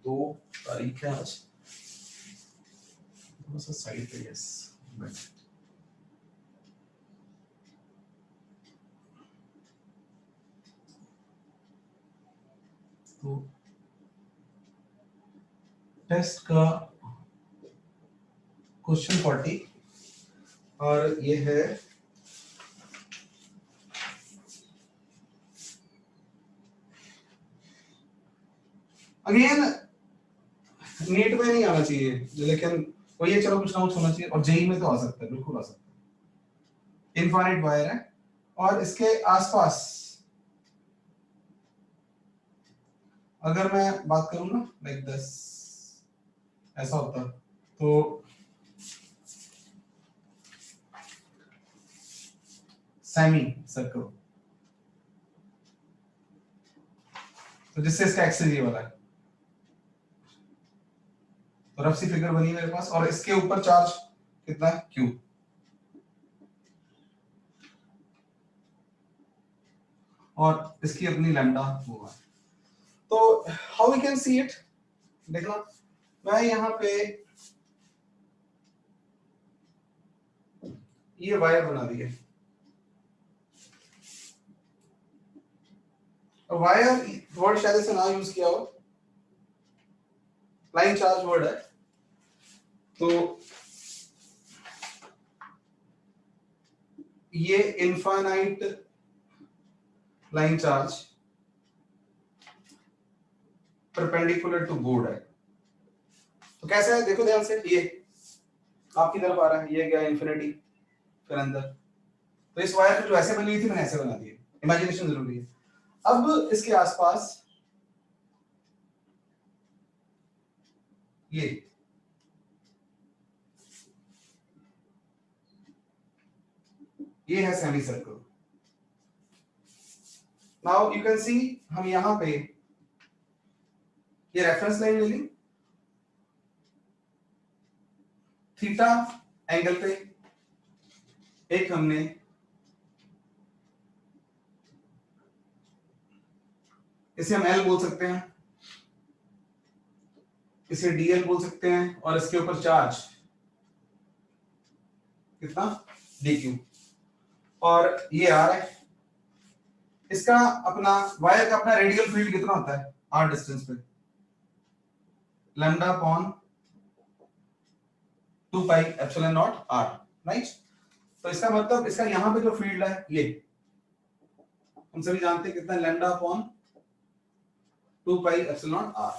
2 तारीख है आज, थोड़ा सा साइड पे यस तो टेस्ट का क्वेश्चन 40 और ये है अगेन नीट में नहीं आना चाहिए, लेकिन वो ये चलो कुछ ना कुछ होना चाहिए, और जेई में तो आ सकता है, बिल्कुल आ सकता है। इनफाइनाइट वायर है और इसके आसपास अगर मैं बात करूं ना लाइक दिस, ऐसा होता तो सेमी सर्कल, तो जिससे इसका एक्सिस ये वाला है, तो रफ सी फिगर बनी मेरे पास, और इसके ऊपर चार्ज कितना है Q, और इसकी अपनी लैम्डा होगा। तो how we can see it, देखना मैं यहाँ पे ये वायर बना दी है, और वायर वर्ड शायद से ना यूज किया हो, लाइन चार्ज वर्ड है, तो ये infinite line charge perpendicular to board है। तो कैसे है देखो ध्यान से, ये आपकी तरफ आ रहा है, ये गया इंफिनिटी फिर अंदर, तो इस वायर जो ऐसे बनी हुई थी मैंने ऐसे बना दी है, इमेजिनेशन जरूरी है। अब इसके आसपास ये है semi circle. Now you can see, हम यहां पे ये रेफरेंस लाइन ले ली, थीटा एंगल पे एक हमने इसे हम L बोल सकते हैं, इसे DL बोल सकते हैं, और इसके ऊपर चार्ज कितना DQ, और ये R है। इसका अपना वायर का अपना रेडियल फील्ड कितना होता है R डिस्टेंस पे, lambda upon 2 pi epsilon naught R, right. तो इसका मतलब इसका यहां पे जो फील्ड है ये हम सभी जानते हैं कितना, lambda upon 2 pi epsilon R।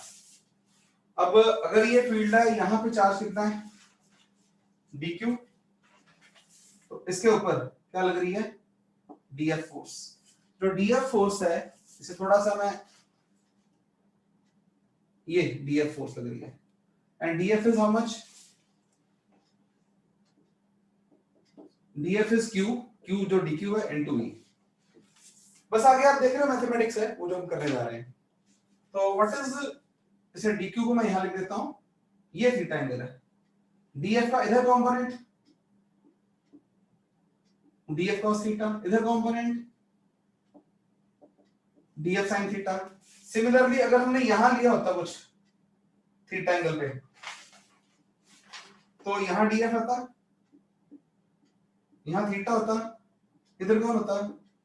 अब अगर ये फील्ड है, यहां पे चार्ज कितना है DQ, तो इसके ऊपर क्या लग रही है DF फोर्स। जो DF फोर्स है, इसे थोड़ा सा मैं, ये DF फोर्स लग रही है, and DF is how much, DF is Q जो DQ है इनटू E। बस आगे आप देख रहे हो मैथमेटिक्स है वो जो हम करने जा रहे हैं। तो व्हाट इज, इसे DQ को मैं यहां लिख देता हूं, ये थीटा एंगल है, DF का इधर कंपोनेंट DF cos थीटा, इधर component DF sin theta. Similarly अगर हमने यहां लिया होता कुछ थीटा एंगल पे, तो यहां DF आता, यहां थीटा होता, इधर कौन होता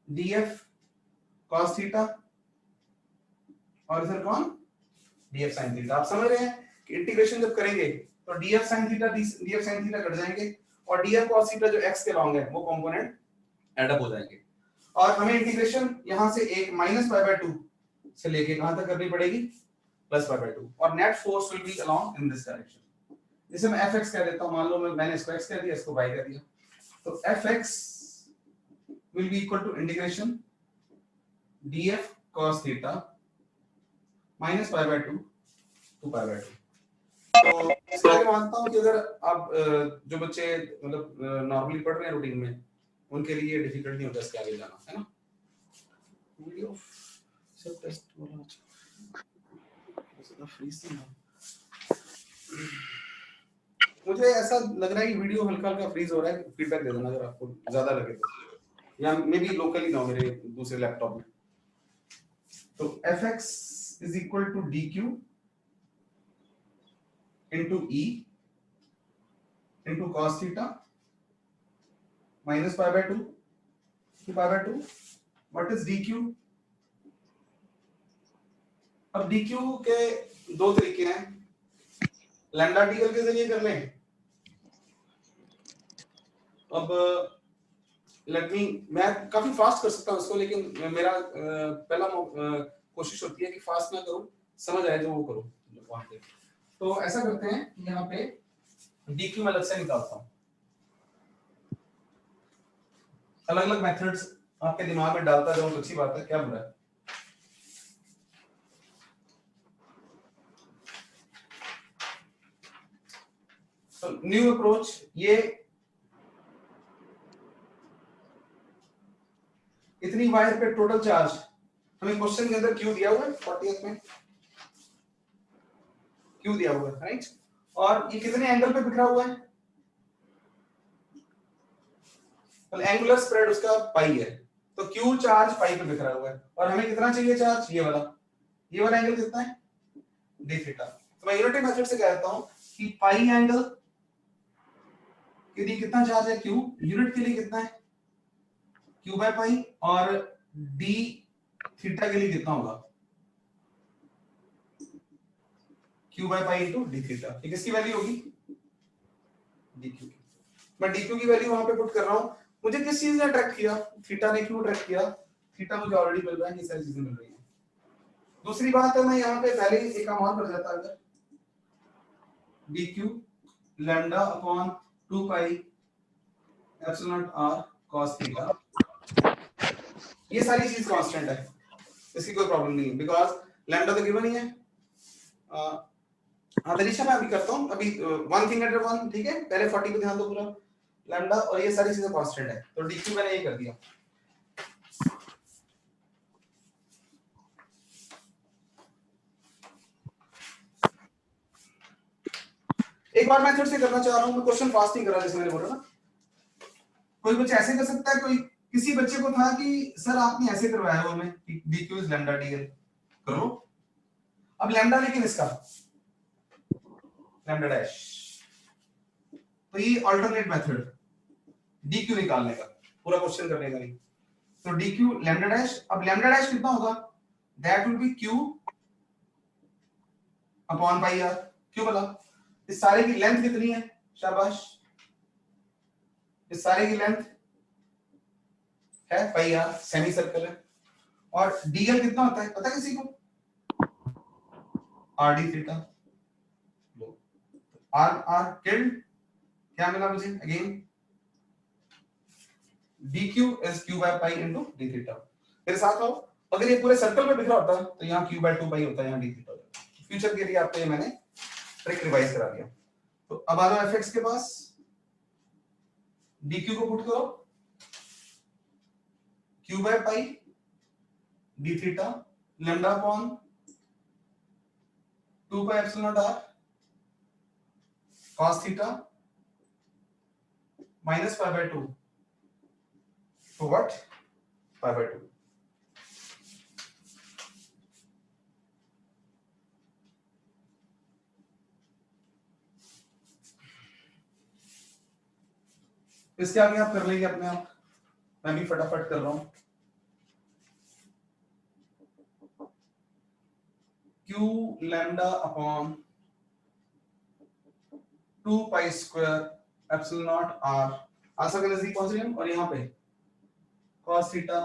DF cos थीटा, और इधर कौन DF sin थीटा। आप समझ रहे हैं कि इंटीग्रेशन जब करेंगे तो DF sin थीटा कट जाएंगे, और DF cos थीटा जो x के लॉन्ग है वो कंपोनेंट ऐड अप हो जाएंगे, और हमें इंटीग्रेशन यहां से एक -π/2 से लेके कहां तक करनी पड़ेगी +π/2, और net force will be along in this direction. जैसे मैं fx कह देता हूं, मान लो मैंने इसको x कह दिया, इसको y कह दिया, तो fx will be equal to integration df cos theta -π/2 to π/2। तो इसलिए मैं मानता हूं कि अगर आप जो बच्चे मतलब नॉर्मली पढ़ रहे हैं रूटीन में, उनके लिए डिफिकल्ट नहीं होता इसके आगे जाना, है ना। वीडियो सब टेस्ट वाला अच्छा फ्रीज से ना, मुझे ऐसा लग रहा है कि वीडियो हल्का हल्का फ्रीज हो रहा है, फीडबैक दे देना अगर आपको ज्यादा लगे तो, या मे बी लोकली ना मेरे दूसरे लैपटॉप में। तो fx is equal to dq into E into cos theta minus pi by 2 to pi by 2. What is dq? अब dq के दो तरीके हैं, लैम्डा dl के जरिए कर लें। अब मैं काफी फास्ट कर सकता हूं इसको, लेकिन मेरा पहला कोशिश होती है कि फास्ट ना करूं, समझ आए जो वो करूं। तो ऐसा करते हैं, यहाँ पे dq में अलग से निकालता हूं, अलग अलग मेथड्स आपके दिमाग में डालता जाऊं तो अच्छी बात है, क्या बुरा है। तो न्यू अप्रोच, ये इतनी वायर पे टोटल चार्ज हमें क्वेश्चन के अंदर क्यू दिया हुआ है, 40th में क्यू दिया हुआ है, राइट। और ये कितने एंगल पे बिखरा हुआ है, तो एंगुलर स्प्रेड उसका पाई है, तो क्यू चार्ज पाई पे बिखरा हुआ है। और हमें कितना चाहिए चार्ज, ये वाला एंगल कितना है, डी थीटा। तो मैं यूनिटी मेथड से कहता हूं कि पाई एंगल के लिए कितना चार्ज है, क्यू, यूनिट के लिए कितना है, क्यू बाय पाई, और डी थीटा के लिए कितना होगा, Q by pi into D theta. ये किसकी वैल्यू होगी, डीक्यू की। मैं डीक्यू की वैल्यू वहां पे पुट कर रहा हूं। मुझे किस चीज ने अट्रैक्ट किया, थीटा ने क्यों अट्रैक्ट किया, थीटा मुझे ऑलरेडी मिल रहा है, ये सारी चीजें मिल रही हैं। दूसरी बात है, मैं यहाँ पे पहले ही एक काम और कर जाता, अगर dq lambda upon 2 pi epsilon r cos theta, ये सारी चीज कांस्टेंट है, इसकी कोई प्रॉब्लम नहीं है, बिकॉज लैम्डा तो गिवन ही है। हाँ तरीका मैं अभी करता हूँ, अभी one thing at a one, ठीक है, पहले 40 पे ध्यान दो पूरा, लैम्डा और ये सारी चीजें कांस्टेंट है, तो dq मैंने ये कर दिया। एक बार मेथड से करना चाह रहा हूं मैं, क्वेश्चन फास्ट नहीं कर रहा, जैसे मैंने बोला ना। कोई बच्चा ऐसे कर सकता है, कोई किसी बच्चे को था कि सर आपने ऐसे करवाया हो हमें, dq इज लैम्डा dl, करो। अब लैम्डा लेकिन इसका लैम्डा डैश, तो ये अल्टरनेट मेथड dq निकालने का, पूरा क्वेश्चन करने का नहीं। तो dq लैम्डा डैश, अब लैम्डा डैश कितना होगा, that will be q upon pi r। क्यों बोला, इस सारे की लेंथ कितनी है, शाबाश, इस सारे की लेंथ है पाई r, सेमी सर्कल है। और dl कितना होता है पता है किसी को, r d theta. r killed, क्या मिला मुझे again, dq is q by pi into d theta. मेरे साथ आओ, अगर ये पूरे सर्कल में बिखरा होता तो यहाँ q by 2 pi होता है, यहाँ d थीटा होता है। फ्यूचर के लिए आपको ये मैंने ट्रिक रिवाइज करा दिया। तो अब आ जाओ fx के पास, dq को पुट करो, q by pi d theta lambda upon 2 pi epsilon r cos theta minus pi by 2 to what, pi by 2। इसके आगे आप कर लेंगे अपने आप, मैं भी फटाफट कर रहा हूं। q lambda upon 2 pi square epsilon naught r, answer के नजदीक पहुंच रहे हैं, और यहाँ पे cos theta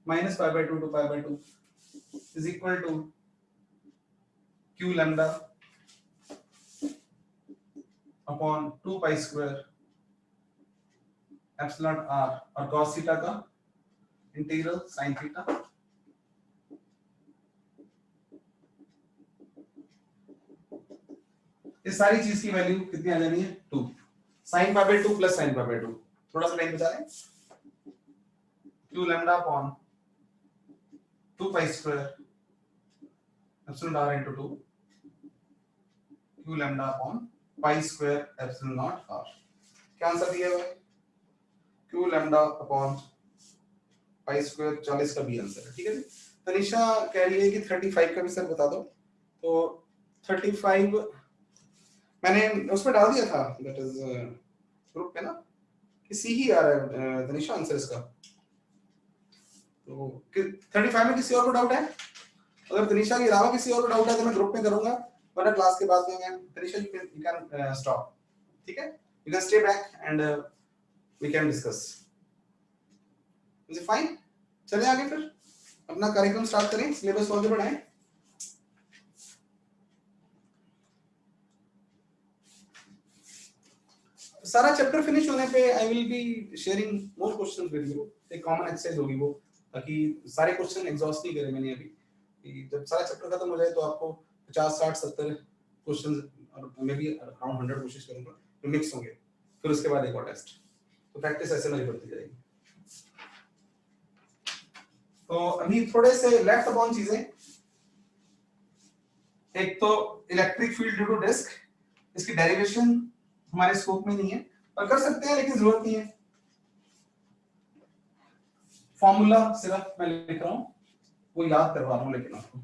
minus pi by 2 two pi by 2 is equal to q lambda upon 2 pi square epsilon r, और cos थीटा का इंटीग्रल sin थीटा। इस सारी चीज की वैल्यू कितनी आ जानी है, 2 sin pi by 2 plus sin pi by 2, थोड़ा सा टाइम बचा लें, q lambda upon 2 pi square epsilon r into 2 q lambda upon pi square epsilon naught r। क्या आंसर दिया हुआ है, q lambda upon pi square 40 का भी आंसर है, ठीक है जी। तनिषा कह रही है कि 35 का भी सर बता दो, तो 35 मैंने उसमें डाल दिया था, दैट इज ग्रुप पे ना, कि सी ही आ रहा है तनिषा आंसर इसका। तो 35 में किसी और को डाउट है? अगर तनिषा के अलावा किसी और को डाउट है तो मैं ग्रुप में करूंगा, वरना क्लास के बाद में मैं तनिषा यू कैन स्टॉप, ठीक है, you can stay back and we can discuss. Is it fine? चलिए आगे फिर अपना कार्यक्रम स्टार्ट करें, सिलेबस को आगे बढ़ाएं। सारा चैप्टर फिनिश होने पे आई will be sharing more questions with you, एक कॉमन एक्सरसाइज होगी वो, ताकि सारे क्वेश्चन एग्जॉस्ट नहीं करे मैंने अभी, कि जब सारा चैप्टर खत्म हो जाए तो आपको 50 60 70 क्वेश्चंस और मे बी अराउंड 100 कोशिश करूंगा तो मिक्स होंगे, फिर उसके बाद एक और टेस्ट, तो प्रैक्टिस ऐसे नहीं बढ़ती जाएगी। तो अभी थोड़े से लेफ्ट अपॉन चीजें, एक तो electric field due to disc, इसकी डेरिवेशन हमारे स्कोप में नहीं है, और कर सकते हैं लेकिन जरूरत नहीं है। फॉर्मूला सिर्फ मैं लिख रहा हूं, वो याद करवा रहा हूं लेकिन आपको।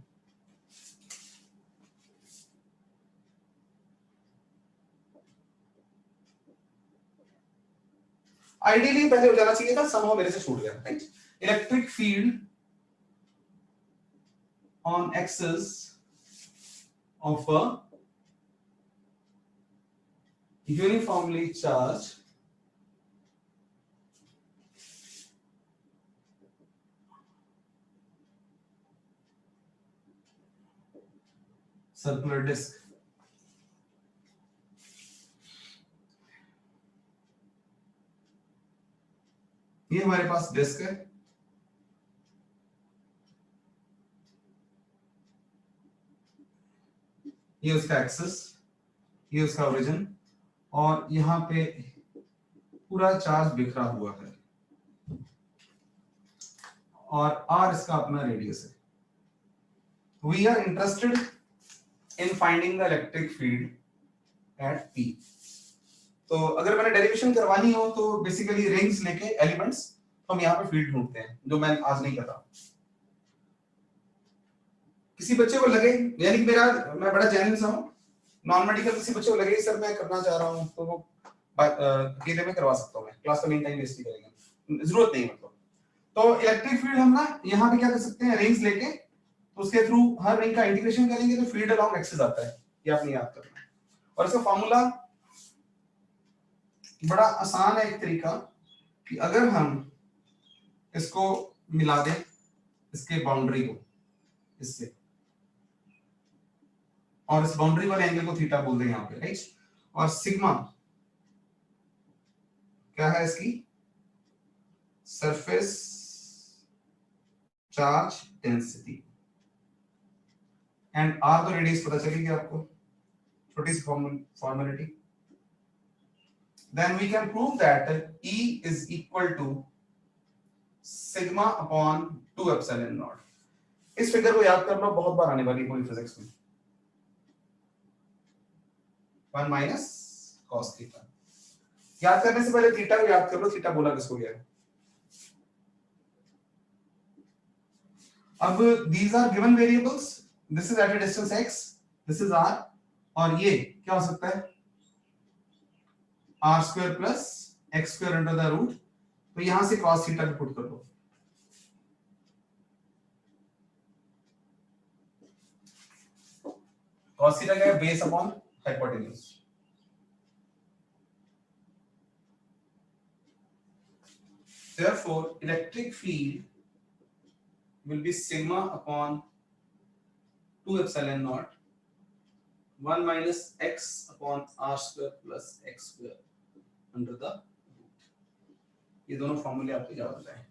आइडियली पहले हो जाना चाहिए था, समहाउ मेरे से छूट गया, right. Electric field on axis of a uniformly charged circular disc. ये हमारे पास डिस्क है, ये उसका एक्सिस, ये उसका ओरिजिन, और यहाँ पे पूरा चार्ज बिखरा हुआ है, और r इसका अपना रेडियस है। We are interested in finding the electric field at P. तो अगर मैंने डेरिवेशन करवानी हो तो बेसिकली रिंग्स लेके एलिमेंट्स हम यहाँ पे फील्ड ढूंढते हैं, जो मैं आज नहीं कर रहा। किसी बच्चे को लगे, यानी कि मैं बड़ा जेन्युइन सा हूँ, नॉन मेडिकल किसी बच्चे को लगे सर मैं करना चाह रहा हूँ, तो वो अकेले में करवा सकता हूँ, मैं क्लास का मेन टाइम वेस्ट नहीं करेंगे, जरूरत नहीं मतलब। तो इलेक्ट्रिक फील्ड हम ना यहाँ पे क्या कर सकते हैं, रिंग्स लेके, तो उसके थ्रू हर रिंग का इंटीग्रेशन करेंगे तो फील्ड अलोंग एक्सिस आता है, ये आपने याद करना है। और इसका फॉर्मूला बड़ा आसान है, एक तरीका कि अगर हम इसको मिला दें इसके बाउंड्री को इससे, और इस बाउंड्री वाले एंगल को थीटा बोल दें यहाँ पे, राइट। और सिग्मा क्या है इसकी, surface charge density, and r तो रेडियस पता चलेगी आपको, छोटी सी formality. Then we can prove that E is equal to sigma upon 2 epsilon not. इस फिगर को याद कर लो, बहुत बार आने वाली पूरी फिजिक्स में, 1 माइनस कॉस थीटा। याद करने से पहले थीटा को याद कर लो, थीटा बोला किसको गया है। अब these are given variables, this is at a distance x, this is r, और ये क्या हो सकता है, r square plus x square under the root, तो यहां से cos थीटा को पुट कर दो, cos थीटा क्या है, base upon hypotenuse. Therefore electric field will be sigma upon 2 epsilon naught 1 minus x upon r square plus x square under the root। ये दोनों फॉर्मूले आपको याद हो जाए।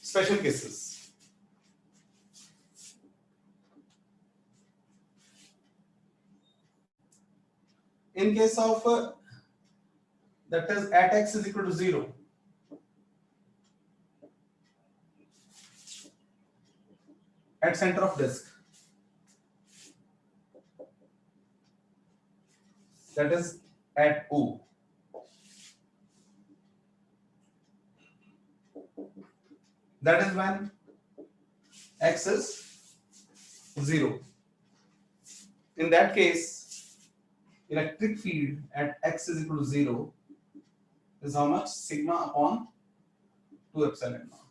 Special cases, in case of that is at x is equal to 0, at center of disk, that is at O, that is when x is 0. In that case, electric field at x is equal to 0 is how much? Sigma upon 2 epsilon naught.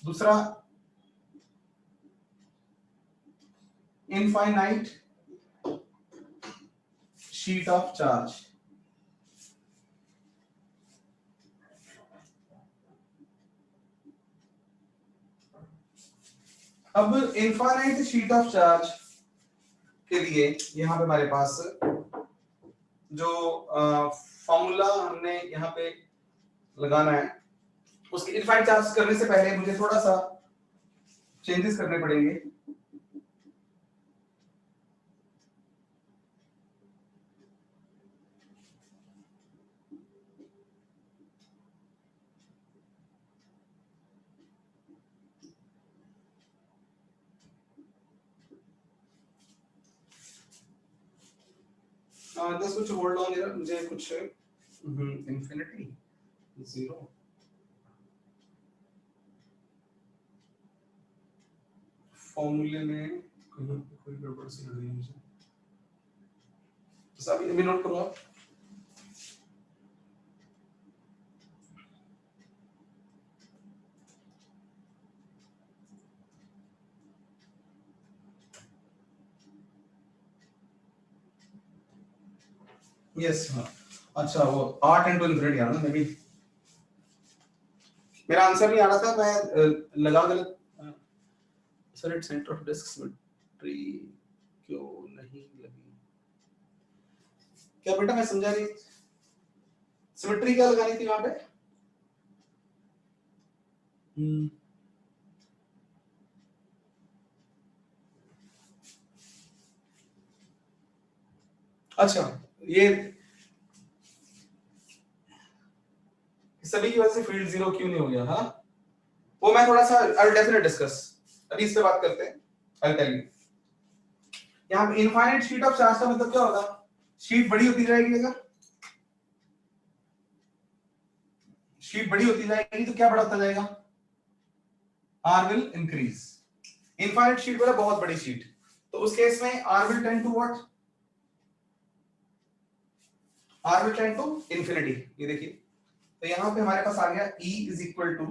दूसरा, infinite sheet of charge. अब infinite sheet of charge के लिए यहाँ पे हमारे पास जो formula हमने यहाँ पे लगाना है, उसके इनफाइनाइट चार्ज करने से पहले मुझे थोड़ा सा चेंजेस करने पड़ेंगे। जस्ट कुछ होल्ड ऑन यार, मुझे कुछ इंफिनिटी 0 फॉर्मूले में कोई गड़बड़ सी लग रही है मुझे, तो सब अभी नोट करो आप। यस हाँ, अच्छा वो 8 into infinity आ रहा ना, मे मेरा आंसर नहीं आ रहा था, मैं लगा गलत। Sir it centre of disc symmetry क्यों नहीं लगी? क्या बेटा मैं समझा नहीं, सिमेट्री क्या लगानी थी वहां पे? अच्छा, ये सभी की वजह से फील्ड 0 क्यों नहीं हो गया? हाँ, वो मैं थोड़ा सा आई विल डेफिनेटली डिस्कस, अभी इस पे बात करते हैं। I will tell you. यहाँ पे इनफाइनाइट शीट ऑफ चार्ज का मतलब क्या होगा? शीट बड़ी होती जाएगी, अगर शीट बड़ी होती जाएगी तो क्या बड़ा होता जाएगा? R will increase. Infinite sheet बोला बहुत बड़ी शीट, तो उस केस में R will tend to what? R will tend to infinity। ये देखिए, तो यहां पे हमारे पास आ गया E is equal to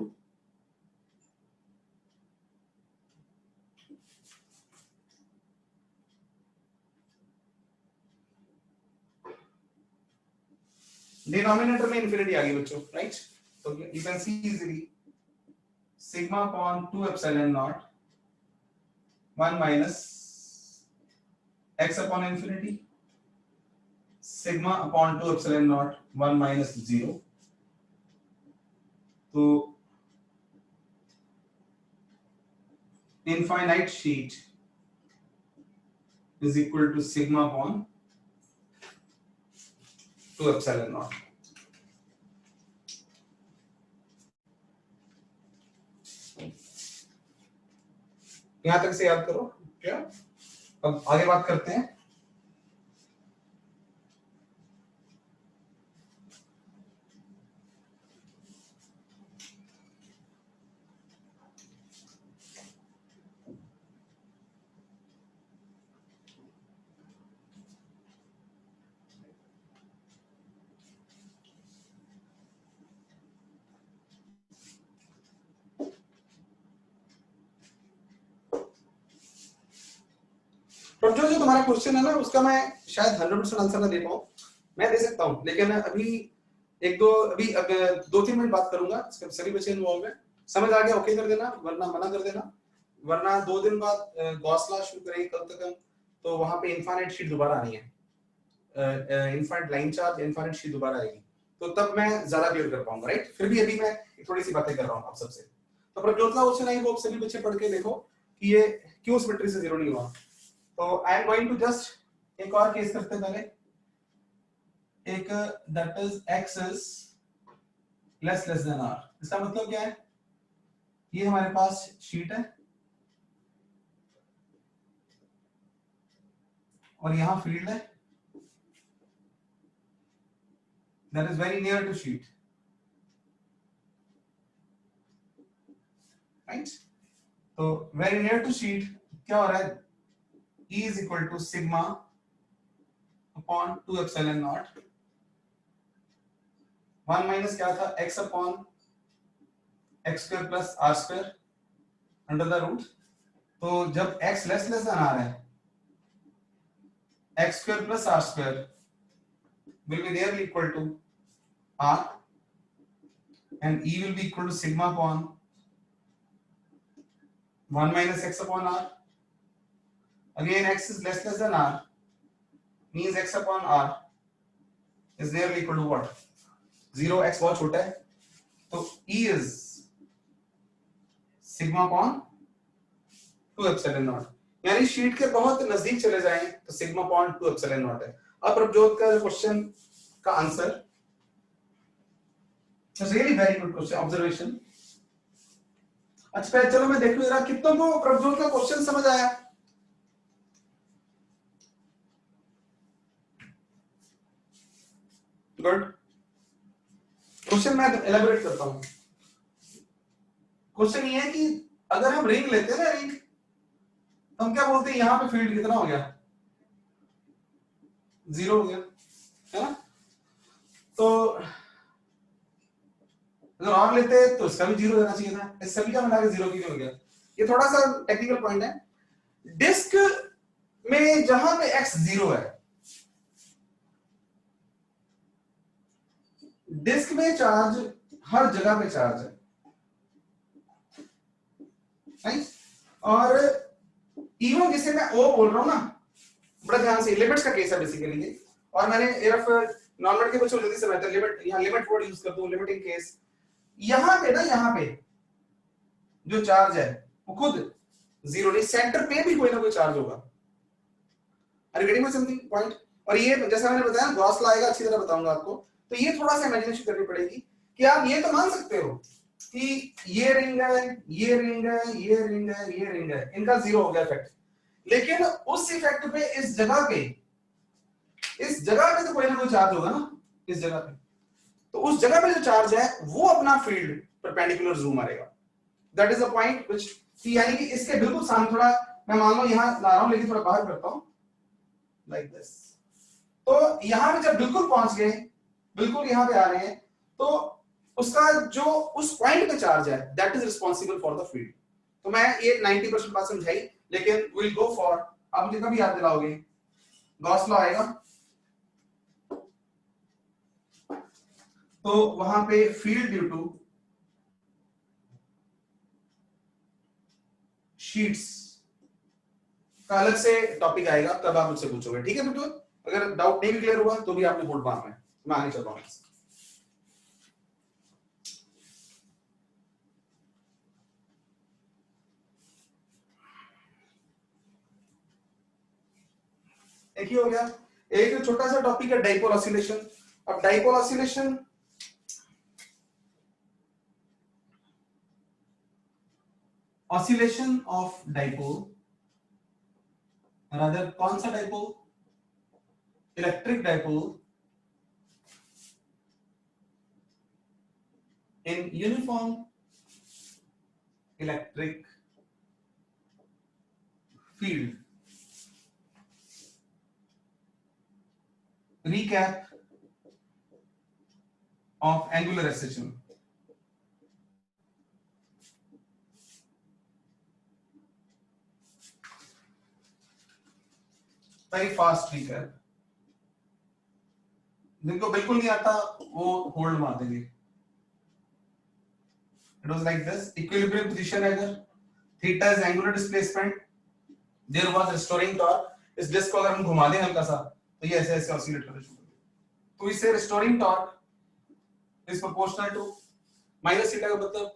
denominator में इंफिनिटी आ गई बच्चों, राइट? तो you can see easily sigma upon 2 epsilon not 1 minus x upon infinity sigma upon 2 epsilon not 1 minus 0। तो infinite sheet is equal to sigma upon 2 epsilon naught। यहां तक से याद करो क्या? अब आगे बात करते हैं। तो जो जो तुम्हारा क्वेश्चन है ना, उसका मैं शायद 100% आंसर ना दे पाऊं, मैं दे सकता हूं, लेकिन अभी एक दो अभी 2-3 मिनट बात करूंगा, सभी बच्चे इन्वॉल्व हैं, समझ आ गया ओके कर देना, वरना मना कर देना, वरना 2 दिन बाद गॉस लॉ शुरू करेंगे कल तक हम, तो वहां पे इनफाइनाइट शीट दोबारा आनी है, infinite line charge infinite sheet दोबारा आएगी, तो तब मैं ज्यादा क्लियर कर पाऊंगा, राइट? फिर भी अभी मैं थोड़ी सी बातें कर रहा हूं आप सबसे। तो प्रज्योत्ला क्वेश्चन आई, वो सभी बच्चे पढ़ के देखो कि ये क्यों सिमेट्री से 0 नहीं हुआ। तो I am going to just एक और केस करते हैं पहले, एक that is x is less than r। इसका मतलब क्या है? ये हमारे पास शीट है, और यहां फील्ड है, that is very near to sheet, right. तो वेरी नियर टू शीट क्या हो रहा है, E is equal to sigma upon 2 epsilon naught, 1 minus क्या था, x upon x square plus r square under the root. तो जब x less less than r है, x square plus r square will be nearly equal to r and E will be equal to sigma upon 1 minus x upon r. Again x is less than r, means x upon r is nearly equal to what, 0, x बहुत छोटा है, तो E is sigma upon 2 epsilon naught, यानी sheet के बहुत नजदीक चले जाएं तो सिग्मा अपॉन 2 epsilon naught है। अब प्रभजोत का क्वेश्चन का answer, it's really very good question observation. अच्छा चलो मैं देख लूं जरा कितनों को प्रभजोत का क्वेश्चन समझ आया। गुड। क्वेश्चन मैं एलाबोरेट करता हूं। क्वेश्चन ये है कि अगर हम रिंग लेते हैं ना, रिंग, तो हम क्या बोलते हैं, यहां पे फील्ड कितना हो गया, 0 हो गया, है ना। तो अगर और लेते हैं तो इसका भी 0 देना चाहिए था, इस सभी का मिला के 0 क्यों हो गया। ये थोड़ा सा टेक्निकल पॉइंट है। डिस्क में जहां पे x 0 है, डिस्क में चार्ज हर जगह पे चार्ज है, राइट। और इवन जिसे मैं O बोल रहा हूं ना, बड़ा ध्यान से, लिमिट्स का केस है बेसिकली ये। और मैंने एरफ नॉर्मल के कुछ जल्दी से मैं लिमिट, यहां लिमिट वर्ड यूज करता हूं, लिमिटिंग केस। यहां पे ना, यहां पे जो चार्ज है वो खुद 0 नहीं, सेंटर पे भी कोई ना कोई चार्ज होगा। Are you getting my something point. और ये जैसा मैंने बताया गॉस लॉ आएगा, अच्छी तरह बताऊंगा आपको। तो ये थोड़ा सा इमेजिनेशन करनी पड़ेगी कि आप ये तो मान सकते हो कि ये रिंग है, ये रिंग है, ये रिंग है, ये रिंग है, इनका 0 हो गया इफेक्ट। लेकिन उस इफेक्ट पे इस जगह पे तो कोई ना कोई चार्ज होगा ना, इस जगह पे। तो उस जगह पे जो चार्ज है वो अपना फील्ड परपेंडिकुलर जूम मारेगा। That is a point which, यानी कि इसके बिल्कुल सामने, थोड़ा मैं मान लो यहां ला रहा हूं लेकिन थोड़ा बाहर करता हूं, लाइक दिस। तो यहां पे जब बिल्कुल पहुंच गए, बिल्कुल यहां पे आ रहे हैं, तो उसका जो उस पॉइंट पे चार्ज है that is responsible for the field. तो मैं ये 90% बात समझाई, लेकिन विल गो फॉर, आप मुझे कभी याद दिलाओगे, गॉस लॉ आएगा तो वहां पे फील्ड ड्यू टू शीट्स का अलग से टॉपिक आएगा, तब आप मुझसे पूछोगे, ठीक है बेटू। अगर डाउट नहीं भी क्लियर हुआ तो भी आपने बोर्ड मारना है, मैं आगे चल रहा हूं। एक ही हो गया। एक छोटा सा टॉपिक है डाइपोल ऑसिलेशन। अब dipole oscillation of dipole, rather कौन सा dipole, electric dipole in uniform electric field. recap of angular acceleration. Very fast recap. जिनको बिल्कुल नहीं आता वो होल्ड मार देंगे। It was like this. Equilibrium position है अगर, theta is angular displacement, there was restoring torque. इस डिस्क को अगर हम घुमा दें हल्का सा तो ये ऐसे ऐसे ऑसिलेट करना शुरू कर देगा। तो इससे restoring torque is proportional to minus theta का मतलब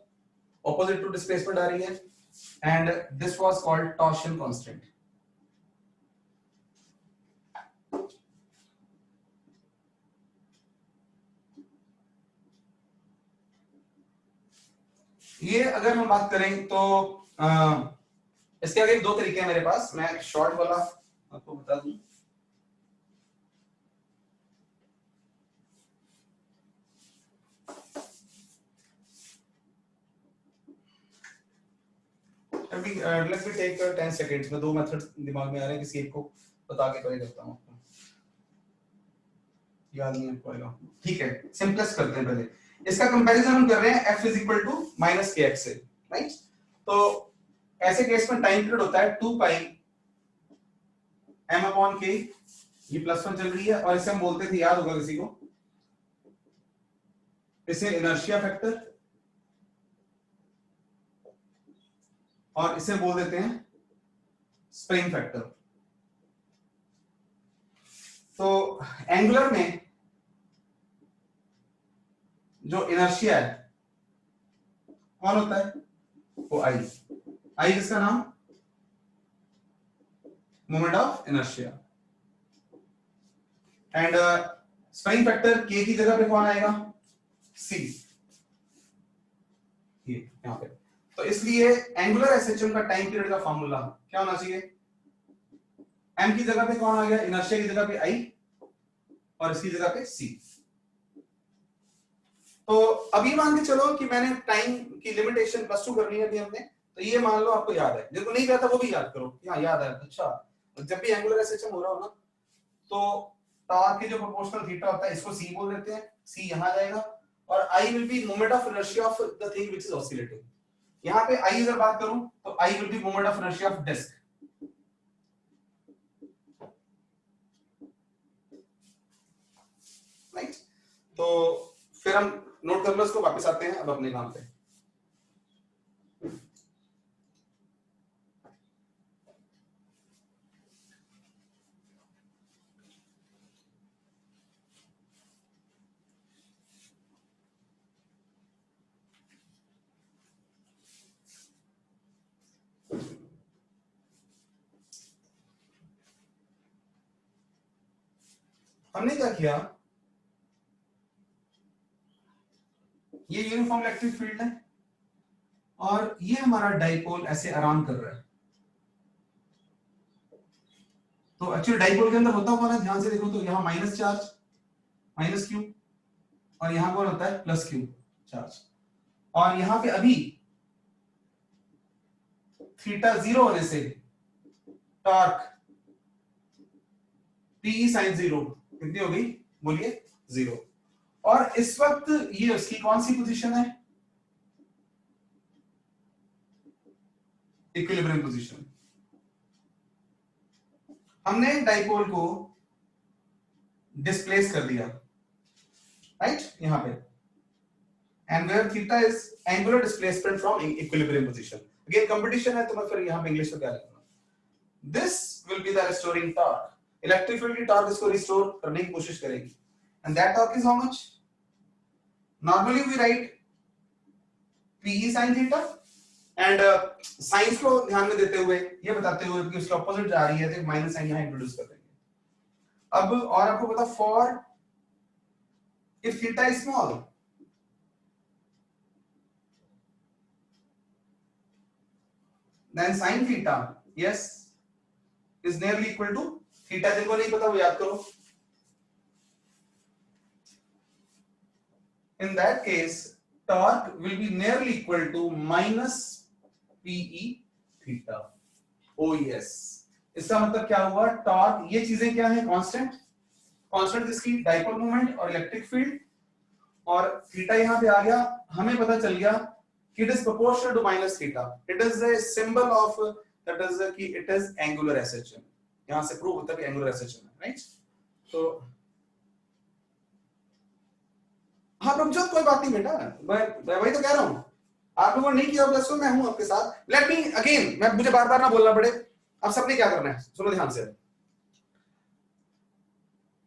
opposite to displacement आ रही है, and this was called torsion constant. ये अगर हम बात करें तो इसके आगे दो तरीके हैं मेरे पास, मैं शॉर्ट वाला आपको बता दूं। लेट मी टेक 10 सेकंड्स में, दो मेथड दिमाग में आ रहे हैं, किसी एक को बता के पहले करता हूं आपको, याद नहीं पड़ेगा। ठीक है, सिंपलेस्ट करते हैं पहले। इसका कंपैरिजन हम कर रहे हैं f is equal to minus k x से, राइट। तो ऐसे केस में टाइम पीरियड होता है 2 पाई m अपॉन k, ये +1 चल रही है, और इसे हम बोलते थे, याद होगा किसी को, इसे इनर्शिया फैक्टर, और इसे बोल देते हैं स्प्रिंग फैक्टर। तो एंगुलर में जो इनर्शिया है कौन होता है, वो आई। आई किसका नाम, moment of inertia. And spring factor के की जगह पे कौन आएगा, सी, ये यहां पे। तो इसलिए एंगुलर एसएचएम का टाइम पीरियड का फॉर्मूला क्या होना चाहिए, एम की जगह पे कौन आ गया, इनर्शिया की जगह पे आई, और इसकी जगह पे सी। तो अभी मान के चलो कि मैंने टाइम की लिमिटेशन +2 करनी है अभी हमने, तो ये मान लो आपको याद है, जिनको नहीं याद था वो भी याद करो, हाँ याद है। अच्छा, जब भी एंगुलर एसएचएम हो रहा हो ना, तो टॉर्क के जो प्रोपोर्शनल थीटा होता है, इसको सी बोल देते हैं, सी यहां जाएगा, और I will be moment of inertia of the thing which is oscillating. यहां पे आई अगर बात करूं तो I will be moment of inertia of disc, right. तो फिर हम नोट कर लो इसको, वापस आते हैं अब अपने काम पे। हमने क्या किया, ये यूनिफॉर्म इलेक्ट्रिक फील्ड है, और ये हमारा डाइपोल ऐसे आराम कर रहा है। तो एक्चुअली डाइपोल के अंदर होता कौन है, ध्यान से देखो तो यहाँ माइनस चार्ज, माइनस क्यू, और यहाँ कौन होता है, प्लस क्यू चार्ज। और यहाँ पे अभी थीटा 0 होने से टॉर्क पी साइन 0 कितनी हो गई, बोलिए 0। और इस वक्त ये उसकी कौन सी पोजीशन है, इक्विलिब्रियम पोजीशन। हमने डाइपोल को डिस्प्लेस कर दिया, राइट, यहां पे, and where theta is angular displacement from equilibrium position. Again competition है, तो मैं फिर यहां पे इंग्लिश में क्या लिखूंगा, this will be the restoring torque. Electric field की टॉर्क इसको रिस्टोर करने की कोशिश करेगी, and that torque is how much, normally we write Pe sin theta, and science को ध्यान में देते हुए, ये बताते हुए कि उसके ऑपोजिट जा रही है, तो माइनस साइन यहां इंट्रोड्यूस कर देंगे। अब और आपको पता, for if theta is small, then sin theta yes is nearly equal to theta। जिनको नहीं पता वो याद करो, in that case torque will be nearly equal to minus pe theta। oh yes, इसका मतलब क्या हुआ, टॉर्क, ये चीजें क्या है, कांस्टेंट, कांस्टेंट किसकी, डाइपोल मोमेंट और इलेक्ट्रिक फील्ड, और थीटा यहां पे आ गया, हमें पता चल गया कि it is proportional to minus theta, it is a symbol of that is कि it is angular SHM। यहां से प्रूव होता है कि angular SHM है, राइट। तो हाँ रुक जाओ, कोई बात नहीं बेटा, मैं वही तो कह रहा हूं, आप लोगों ने नहीं किया प्लस मैं हूं आपके साथ। लेट मी अगेन, मैं मुझे बार बार ना बोलना पड़े, अब सबने क्या करना है, सुनो ध्यान से।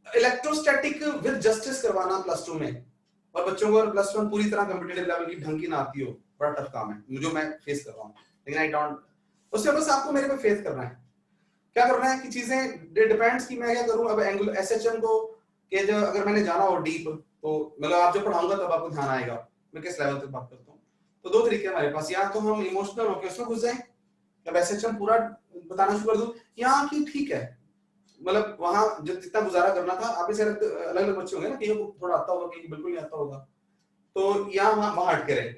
इलेक्ट्रोस्टैटिक विद जस्टिस करवाना +2 में, और बच्चों को अगर +1 पूरी तरह कॉम्पिटिटिव लेवल की ढंग की ना आती हो, बड़ा टफ काम है, जो मैं फेस कर रहा हूं, लेकिन आई डोंट, उससे बस आपको मेरे पे फेस करना है। क्या करना है कि चीजें डिपेंड्स कि मैं क्या करूं। अब एंगुलर एसएचएम को के जो अगर मैंने जाना हो डीप, तो मतलब आप जो पढ़ाऊंगा तब आपको ध्यान आएगा मैं किस लेवल तक बात करता हूं। तो दो तरीके हमारे पास, या तो हम इमोशनल होकर उसमें घुस जाएं, जब एसएचएम पूरा बताना शुरू कर दूं, या कि ठीक है मतलब वहां जो जितना गुजारा करना था, आप इसे अलग अलग बच्चे होंगे ना, कहीं को थोड़ा आता होगा, कहीं बिल्कुल नहीं आता होगा, तो यहाँ वहां हट के रहे,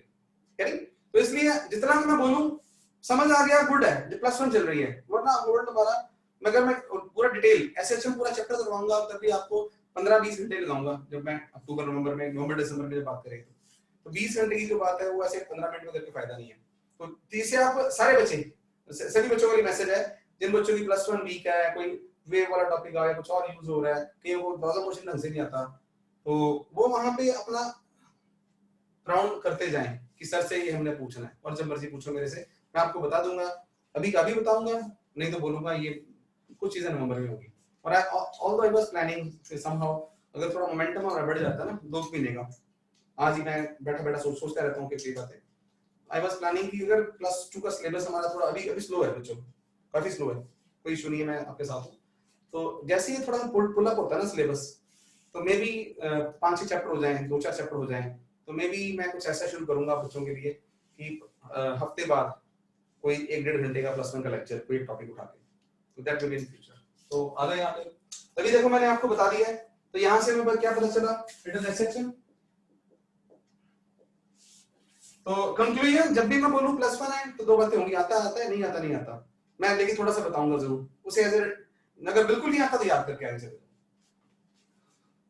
तो इसलिए जितना मैं बोलूं समझ आ गया, गुड है, जो प्लस वन चल रही है। वरना होल्ड हमारा, मगर मैं पूरा डिटेल एसएचएम पूरा चैप्टर करवाऊंगा, तभी आपको 15-20 घंटे लगाऊंगा। जब मैं अक्टूबर नवंबर में, नवंबर दिसंबर में बात करेंगे तो 20 घंटे की जो बात है वो ऐसे 15 मिनट में करके फायदा नहीं है। तो तीसरे आप सारे बच्चे, सभी बच्चों का मैसेज है, जिन बच्चों की प्लस वन वीक है, कोई वेव वाला टॉपिक आ गया, कुछ और यूज हो रहा है, कि वो ब्राउजर क्वेश्चन ढंग से नहीं आता, तो वो वहां पे अपना राउंड करते जाएं कि सर से ये हमने पूछना है, और जब मर्जी पूछो मेरे से, मैं आपको बता दूंगा। अभी कभी बताऊंगा, नहीं तो बोलूंगा ये कुछ चीजें नवंबर में होगी। और although I was planning somehow, अगर थोड़ा मोमेंटम और बढ़ जाता ना 2 महीने का, आज ही मैं बैठा बैठा सोचता रहता हूँ कि ये बातें, आई वाज प्लानिंग कि अगर प्लस 2 का सिलेबस हमारा थोड़ा अभी स्लो है बच्चों, काफी स्लो है, कोई इशू नहीं है, मैं आपके साथ हूँ। तो जैसे ही थोड़ा पुल अप होता है ना सिलेबस, तो मे बी 5-6 चैप्टर हो जाए, 2-4 चैप्टर हो जाए, तो मे बी मैं कुछ ऐसा शुरू करूंगा बच्चों के लिए कि हफ्ते बाद कोई 1-1.5 घंटे का प्लस वन का लेक्चर, कोई टॉपिक उठा के, तो that will be in future. तो आ गए यहाँ पे, तभी देखो मैंने आपको बता दिया है। तो यहाँ से मैं क्या पता चला, इट इज एक्सेप्शन। तो कंक्लूजन, जब भी मैं बोलूं प्लस वन है तो 2 बातें होंगी, आता है, नहीं आता नहीं आता, मैं लेकिन थोड़ा सा बताऊंगा जरूर उसे, अगर बिल्कुल नहीं आता तो याद करके आगे चले।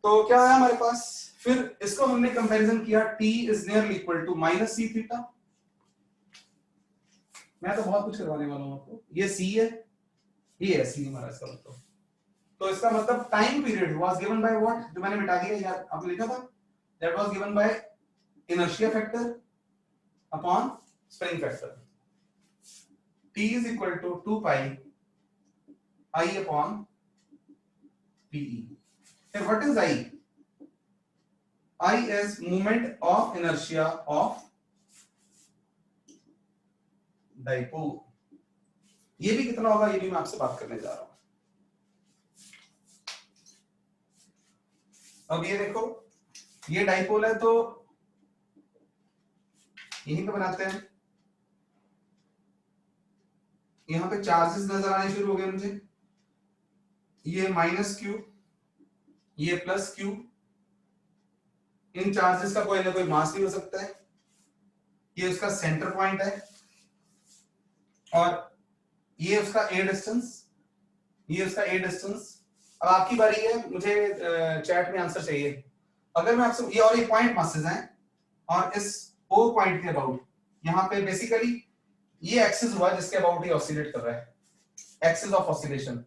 तो क्या है हमारे पास, फिर इसको हमने कंपैरिजन किया, t is nearly equal to minus c theta. मैं तो बहुत कुछ करवाने वाला हूं आपको, ये c है, ये है c हमारा, इसका मतलब। तो इसका मतलब time period was given by what, जो मैंने मिटा दिया यार, आपने लिखा था, that was given by inertia factor upon spring factor. t is equal to 2 pi I upon pe. Here what is I? I is moment of inertia of dipole. ये भी कितना होगा, ये भी मैं आपसे बात करने जा रहा हूं। अब ये देखो, ये डाइपोल है, तो यहीं पे बनाते हैं, यहां पे चार्जेस नजर आने शुरू हो गए मुझे, ये माइनस क्यू, ये प्लस क्यू, इन चार्जेस का कोई ना कोई मास भी हो सकता है, ये उसका सेंटर पॉइंट है, और ये उसका ए डिस्टेंस, ये उसका ए डिस्टेंस। अब आपकी बारी है, मुझे चैट में आंसर चाहिए। अगर मैं आपसे, ये और ये पॉइंट मासेस हैं, और इस ओ पॉइंट के अबाउट, यहाँ पे बेसिकली ये एक्सिस हुआ जिसके अबाउट ये ऑसिलेट कर रहा है, एक्सिस ऑफ ऑसिलेशन,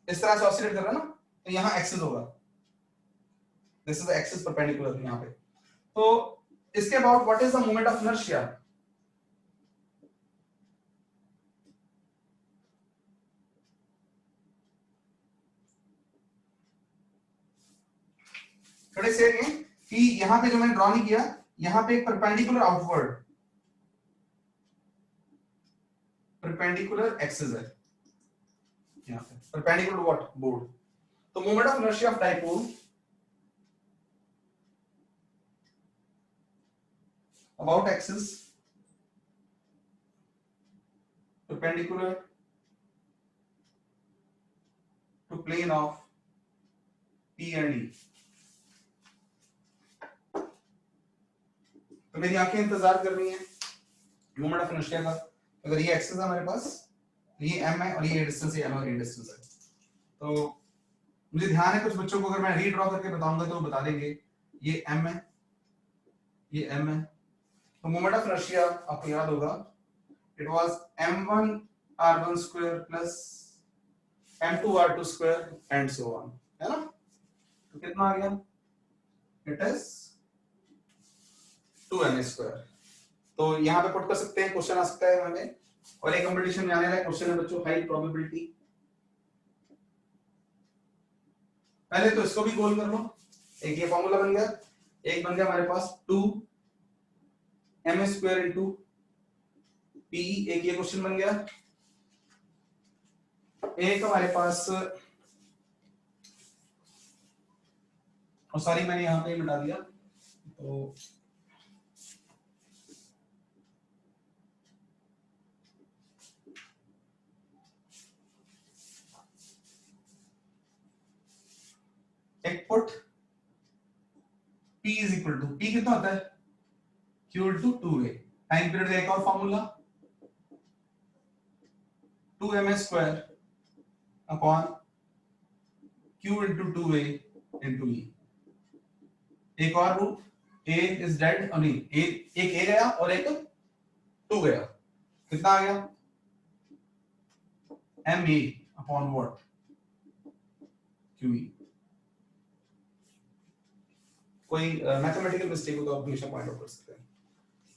इस तरह से ऑसिलेट कर रहा है ना, तो यहाँ एक्सिस होगा, दिस इज एक्सिस परपेंडिकुलर यहाँ पे। तो इसके about what is the moment of inertia, थोड़े से कि यहाँ पे जो मैंने ड्रॉ नहीं किया, यहाँ पे एक परपेंडिकुलर आउटवर्ड, परपेंडिकुलर एक्सिस है यहाँ पे, परपेंडिकुलर व्हाट, बोर्ड। तो moment of inertia of dipole about axis perpendicular to plane of P and E। तो मेरी आंखें इंतजार कर रही हैं मोमेंट ऑफ इनर्शिया का। अगर ये एक्सिस है हमारे पास, ये m है, और ये डिस्टेंस, ये m और ये डिस्टेंस है, तो मुझे ध्यान है कुछ बच्चों को अगर मैं रीड्रॉ करके बताऊंगा तो वो बता देंगे, ये m है, ये m है। तो मोमेंट ऑफ इनर्शिया आपको याद होगा, it was m1 r1 square plus m2 r2 square and so on, है ना। तो कितना आ गया, इट इज 2m स्क्वायर। तो यहाँ पे पुट कर सकते हैं, क्वेश्चन आ सकता है हमें, और एक कंपटीशन में आने वाला क्वेश्चन है बच्चों, हाई प्रोबेबिलिटी। पहले तो इसको भी गोल कर लो, एक ये फॉर्मूला बन गया, एक बन गया हमारे पास 2m स्क्वायर इंटू पी, एक ये क्वेश्चन बन गया, एक हमारे पास, और सॉरी मैंने यहाँ पे मिटा दिया, तो एक put P is equal to, P कितना होता है, Q to 2a, time period का एक और formula, 2ma² upon q into 2a into e। एक और रूट, a इज डेड, और नहीं, एक a गया और एक 2 गया, कितना आ गया? ma upon what? qe। कोई मैथमेटिकल मिस्टेक हो तो आप हमेशा पॉइंट आउट कर सकते हैं।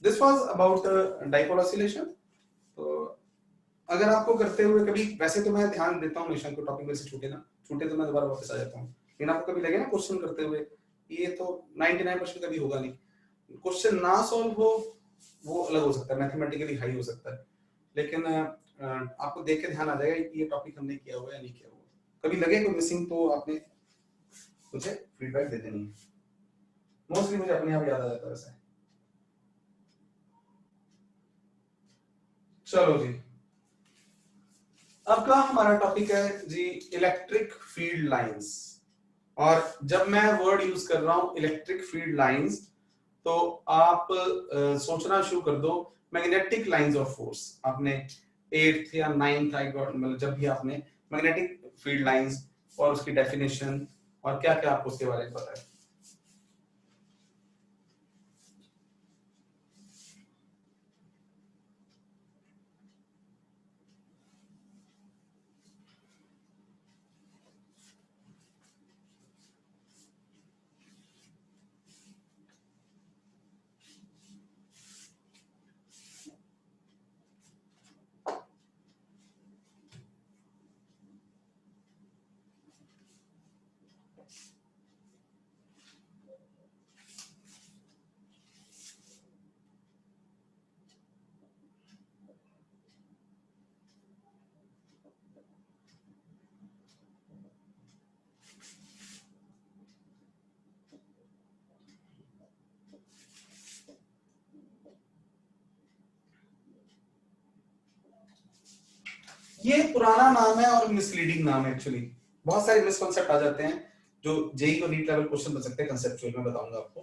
This was about dipole oscillation. तो अगर आपको करते हुए कभी, वैसे तो मैं ध्यान देता हूँ हमेशा, को टॉपिक में से छूटे तो मैं दोबारा वापस आ जाता हूँ, लेकिन आपको कभी लगे ना क्वेश्चन करते हुए, ये तो 99% कभी होगा नहीं, क्वेश्चन ना सॉल्व हो वो अलग हो सकता है, मैथमेटिकली हाई हो सकता है, लेकिन आपको देख के ध्यान आ जाएगा कि ये टॉपिक हमने किया हुआ है या नहीं किया हुआ। कभी लगे कोई मिसिंग तो आपने मुझे फीडबैक दे देनी है, मोस्टली मुझे अपने आप याद आ जाता है वैसे। चलो जी, अब का हमारा टॉपिक है जी इलेक्ट्रिक फील्ड लाइंस। और जब मैं वर्ड यूज कर रहा हूं इलेक्ट्रिक फील्ड लाइंस, तो आप सोचना शुरू कर दो मैग्नेटिक लाइंस ऑफ फोर्स। आपने 8th या 9th मतलब जब भी आपने मैग्नेटिक फील्ड लाइंस और उसकी डेफिनेशन और क्या क्या आपको उसके बारे में पता है। ये पुराना नाम है और मिसलीडिंग नाम है एक्चुअली। बहुत सारे मिसकॉन्सेप्ट आ जाते हैं जो जेई और नीट लेवल क्वेश्चन बन सकते हैं कंसेप्चुअल, में बताऊंगा आपको।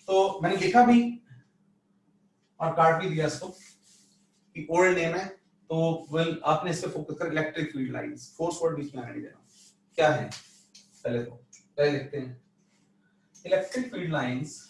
तो मैंने लिखा भी और काट भी दिया इसको कि ओल्ड नेम है, तो वेल आपने इस पे फोकस कर, electric field lines, force word बीच में आने नहीं देना। क्या है पहले लिखते हैं इलेक्ट्रिक फील्ड लाइंस।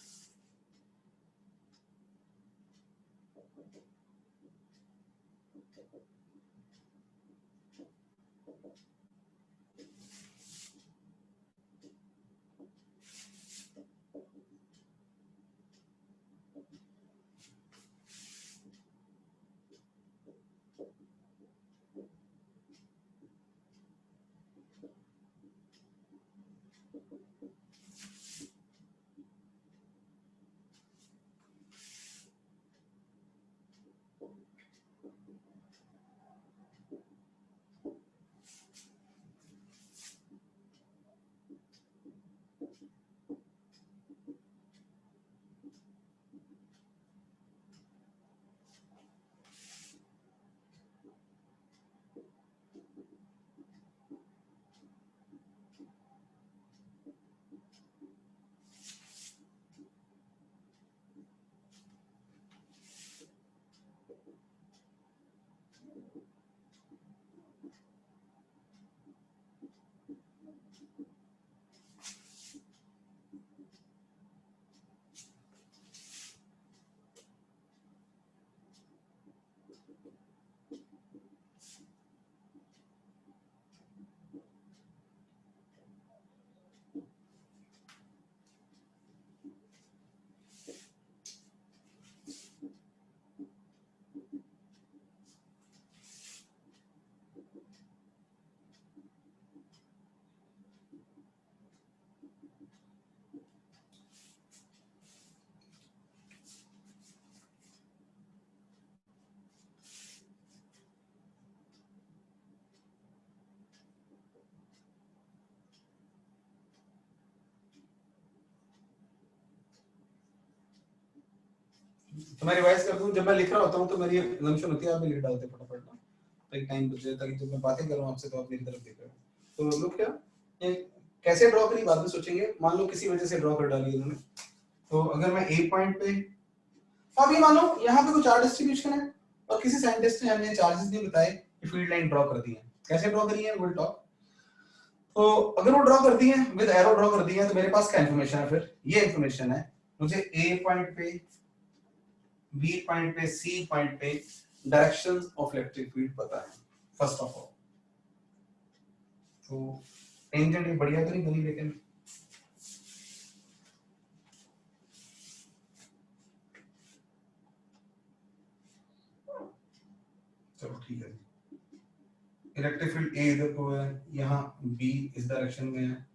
तो मैं रिवाइज कर दूं, जब मैं लिख रहा होता हूं तो मेरी assumption होती है आप भी लिख डालते फटाफट ना, तो एक टाइम बचे ताकि जब मैं बातें करूं आपसे तो आप मेरी तरफ देख रहे हो। तो लुक क्या ये कैसे ड्रॉ करी बाद में सोचेंगे। मान लो किसी वजह से ड्रॉ कर डाली इन्होंने, तो अगर मैं ए पॉइंट पे, अब ये मान लो यहाँ पे कोई चार्ज डिस्ट्रीब्यूशन है और किसी साइंटिस्ट ने हमें चार्जेस नहीं बताए फील्ड लाइन ड्रॉ कर दी है। कैसे ड्रॉ करी है, विल टॉक। तो अगर वो ड्रॉ कर दी है विद एरो ड्रॉ कर दी है, तो मेरे पास क्या इन्फॉर्मेशन है, फिर ये इन्फॉर्मेशन है, मुझे ए पॉइंट पे, बी पॉइंट पे, सी पॉइंट पे डायरेक्शंस ऑफ इलेक्ट्रिक फील्ड पता है फर्स्ट ऑफ ऑल। तो टेंजेंट ये बढ़िया तो नहीं बनी, लेकिन चलो ठीक है। इलेक्ट्रिक फील्ड ए इधर को है, यहाँ बी इस डायरेक्शन में है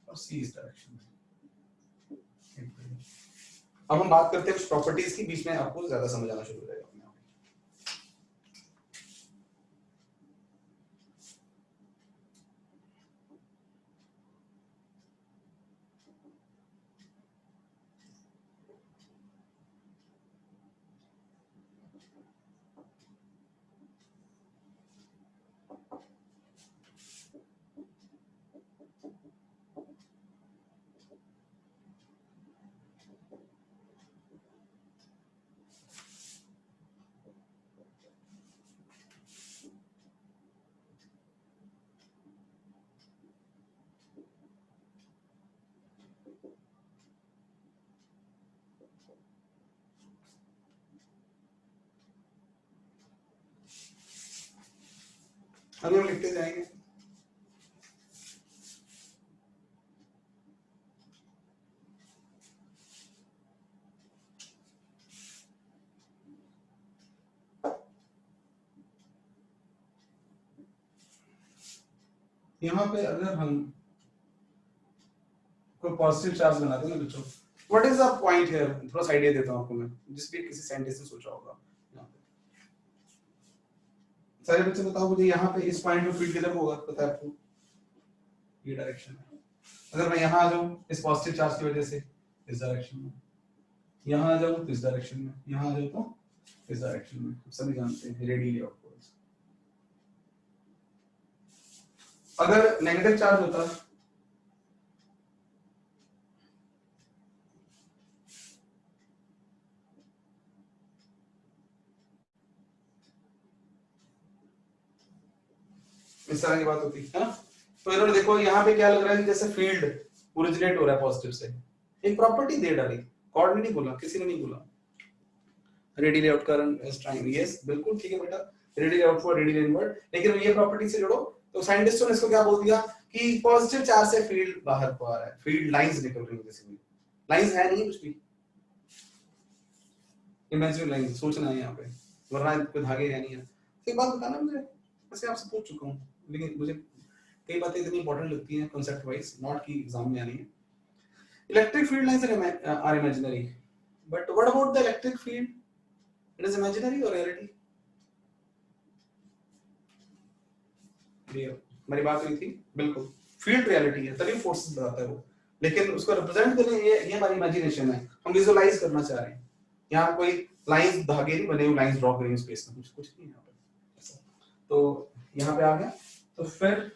और सी इस डायरेक्शन में। अब हम बात करते हैं कुछ प्रॉपर्टीज की, बीच में आपको ज्यादा समझ आना शुरू हो जाएगा। अभी हम लिखते जाएंगे। यहाँ पे अगर हम कोई पॉजिटिव चार्ज बनाते हैं ना बच्चों, what is the point here, थोड़ा सा आइडिया देता हूँ आपको मैं, जिस भी किसी साइंटिस्ट ने सोचा होगा। यहाँ पे सारे बच्चे बताओ मुझे, यहाँ पे इस पॉइंट में फील्ड किधर होगा, पता है आपको? ये डायरेक्शन है। अगर मैं यहाँ आ जाऊँ इस पॉजिटिव चार्ज की वजह से इस डायरेक्शन में, यहाँ आ जाऊँ तो इस डायरेक्शन में, यहाँ आ जाऊँ तो इस डायरेक्शन में, सभी जानते हैं रेडियली आउटवर्ड्स। अगर नेगेटिव चार्ज होता इस तरह की बात होती है ना, तो इन्होंने देखो यहाँ पे क्या लग रहा है कि जैसे फील्ड ओरिजिनेट हो रहा है पॉजिटिव से, एक प्रॉपर्टी दे डाली, गॉड ने नहीं बोला, किसी ने नहीं बोला, radially out current is time, yes बिल्कुल ठीक है बेटा, रेडियली आउटवर्ड रेडियली इनवर्ड, लेकिन ये प्रॉपर्टी से जोड़ो। तो साइंटिस्टों ने इसको क्या बोल दिया कि पॉजिटिव चार्ज से फील्ड बाहर को आ रहा है, फील्ड लाइंस निकल रही है, जैसे लाइंस है नहीं कुछ भी, इमेजिनरी लाइंस सोचना है यहाँ पे, वरना कोई धागे है नहीं है। तो एक बात बताना मुझे, वैसे आपसे पूछ चुका हूँ, लेकिन मुझे कई बातें इतनी इंपॉर्टेंट लगती हैं कांसेप्ट वाइज, नॉट की एग्जाम में आनी है। Electric field lines are imaginary, but what about the electric field, it is imaginary और रियलिटी? मेरी बात हुई थी, बिल्कुल फील्ड रियलिटी है, तभी फोर्सेस बताता है वो, लेकिन उसको रिप्रेजेंट करने ये हमारी इमेजिनेशन है, हम विजुअलाइज करना चाह रहे हैं। यहाँ कोई लाइंस धागे नहीं बने हुए, लाइंस ड्रॉ करेंगे स्पेस में, कुछ नहीं यहाँ पे। तो यहाँ पे आ गया, तो फिर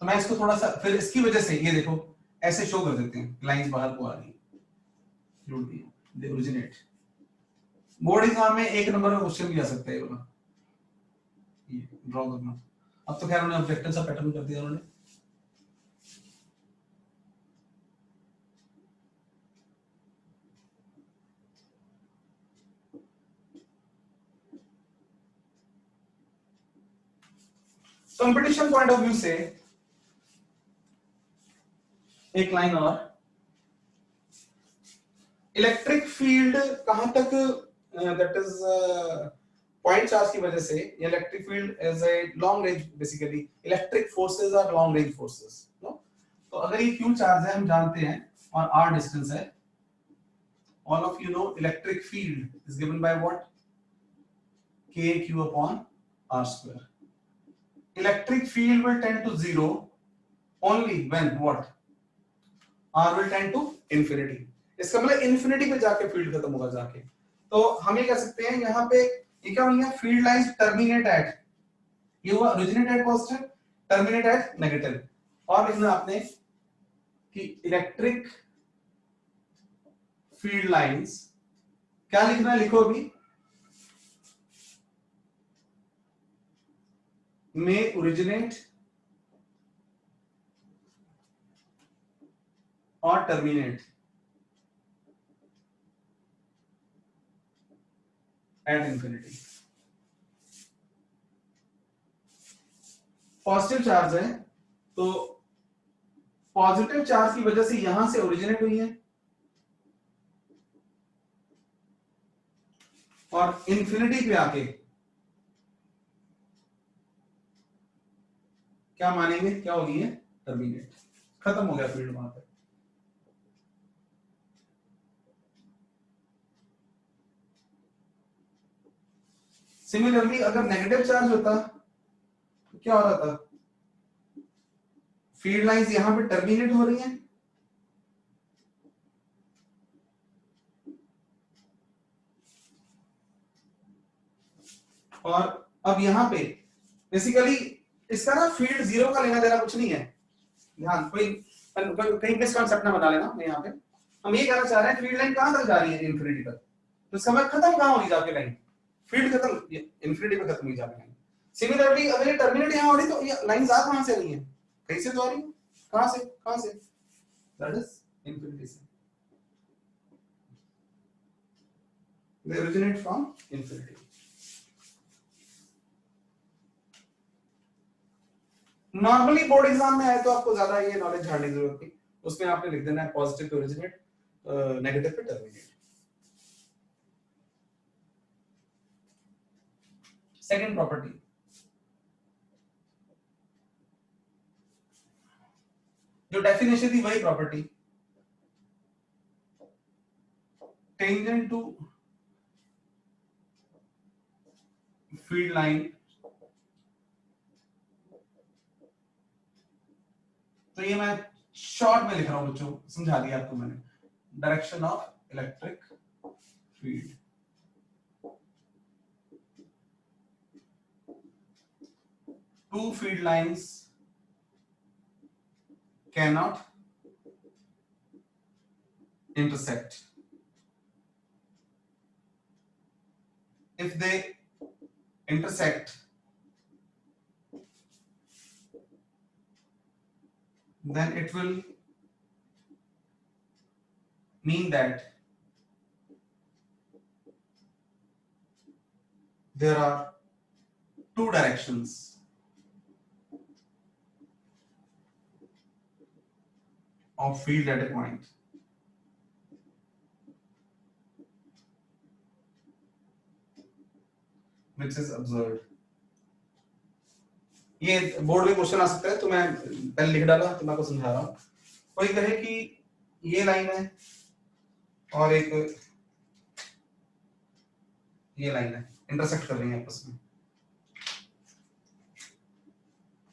तो मैं इसको थोड़ा सा फिर इसकी वजह से ये देखो ऐसे शो कर देते हैं, लाइंस बाहर को आ रही है, दे ओरिजिनेट। बोर्ड एग्जाम में एक नंबर का क्वेश्चन भी आ सकता है ये ड्रॉ करना। अब तो खैर उन्होंने ऑब्जेक्टिव सा पैटर्न कर दिया उन्होंने। कंपटीशन पॉइंट ऑफ व्यू से एक लाइन और, इलेक्ट्रिक फील्ड कहां तक, दैट इज पॉइंट चार्ज की वजह से electric field is a long range, basically electric forces are long range forces, no? तो अगर ये क्यू चार्ज है हम जानते हैं और आर डिस्टेंस है, all of you know electric field is given by what, kq upon r square. Electric field will tend to zero only when what, r will tend to infinity, इसका मतलब infinity पे जाके field खत्म होगा जाके। तो हम ये कह सकते हैं यहाँ पे ये क्या बन गया, फील्ड लाइंस टर्मिनेट एट, ये हुआ originate at positive, terminate at negative. और लिखना आपने कि इलेक्ट्रिक फील्ड लाइंस, क्या लिखना है, लिखो अभी, में ओरिजिनेट और terminate at infinity. Positive charge है तो पॉजिटिव चार्ज की वजह से यहां से ओरिजिनेट हुई है और इंफिनिटी पे आके क्या मानेंगे, क्या होगी ये, टर्मिनेट, खत्म हो गया फील्ड वहां पे। सिमिलरली अगर नेगेटिव चार्ज होता तो क्या हो रहा था, फील्ड लाइंस यहां पे टर्मिनेट हो रही हैं और अब यहां पे बेसिकली इसका ना फील्ड जीरो का लेना देना कुछ नहीं है, ध्यान कोई कहीं मिसकंसेप्ट ना बना लेना। मैं यहाँ पे हम ये कहना चाह रहे हैं फील्ड लाइन कहां तक जा रही है, इंफिनिटी तक, तो इसका मतलब खत्म कहां होगी जाके लाइन, फील्ड खत्म, इंफिनिटी पे खत्म हुई जाके लाइन। सिमिलरली अगर ये टर्मिनेट यहां हो रही तो ये लाइन आ कहां से रही है, कहीं से तो आ रही है, कहां से, दैट इज इंफिनिटी से, they originate from infinity। Normally board exam में आए तो आपको ज्यादा ये नॉलेज झाड़ने की जरूरत नहीं, उसमें आपने लिख देना है पॉजिटिव पे ओरिजिनेट, नेगेटिव पे टर्मिनेट। सेकंड प्रॉपर्टी, जो डेफिनेशन थी वही property, tangent to field line, तो ये मैं शॉर्ट में लिख रहा हूं बच्चों, समझा दिया आपको मैंने, direction of electric field, two field lines cannot intersect. If they intersect, then it will mean that there are two directions of field at a point, which is observed। ये बोर्ड में क्वेश्चन आ सकता है, तो मैं पहले लिख डाला तो मैं आपको समझा रहा हूं। कोई कहे कि ये लाइन है और एक ये लाइन है, इंटरसेक्ट कर रही है आपस में,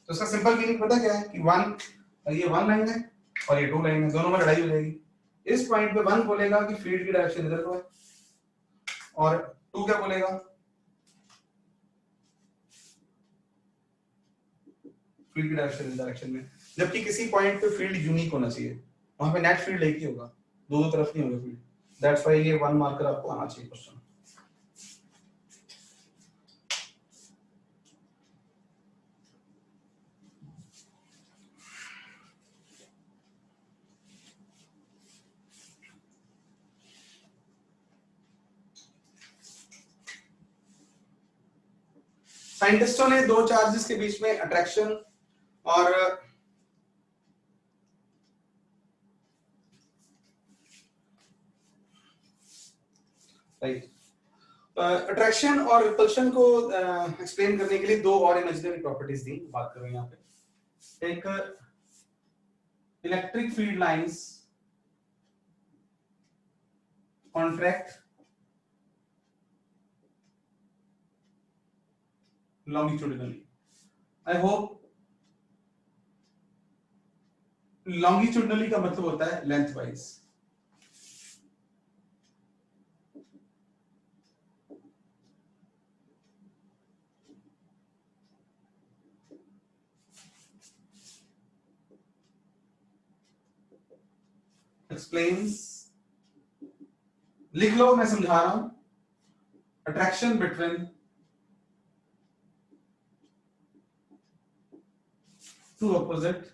तो इसका सिंपल मीनिंग पता क्या है कि वन, ये वन लाइन है और ये टू लाइन है, दोनों में लड़ाई हो जाएगी। इस पॉइंट पे वन बोलेगा कि फील्ड की डायरेक्शन इधर को है और टू क्या बोलेगा, फील्ड की डायरेक्शन इस डायरेक्शन में, जबकि किसी पॉइंट पे फील्ड यूनिक होना चाहिए, वहां पे नेट फील्ड एक ही होगा, दो तरफ नहीं होगा फील्ड, दैट्स व्हाई ये वन मार्कर आपको आना चाहिए क्वेश्चन। साइंटिस्टों ने दो चार्जेस के बीच में अट्रैक्शन और अट्रैक्शन और रिपल्शन को एक्सप्लेन करने के लिए दो और इमेजिनरी प्रॉपर्टीज दी, बात कर रहे हैं यहाँ पे। एक electric field lines contract longitudinally। I hope longitudinally का मतलब होता है लेंथ वाइज, एक्सप्लेन्स, लिख लो, मैं समझा रहा हूं, attraction between two opposite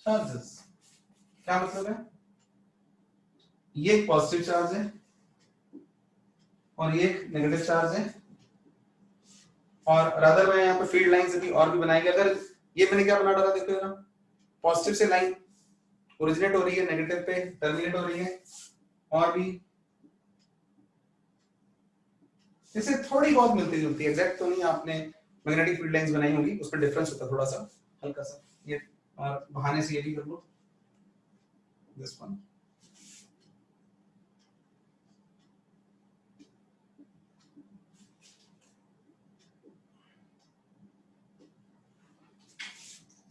charges. क्या मतलब है? ये एक पॉजिटिव चार्ज है और ये एक नेगेटिव चार्ज है, और रादर मैं यहाँ पे फील्ड लाइंस अभी और भी बनाएंगे। अगर ये मैंने क्या बना डाला, देखो जरा, पॉजिटिव से लाइन ओरिजिनेट हो रही है, नेगेटिव पे टर्मिनेट हो रही है, और भी इससे थोड़ी बहुत मिलती जुलती है, एग्जैक्ट तो नहीं, आपने मैग्नेटिक फील्ड लाइंस बनाई होगी, उसमें डिफरेंस होता है थोड़ा सा, हल्का सा। ये और बहाने से ये भी कर लो, दिस वन।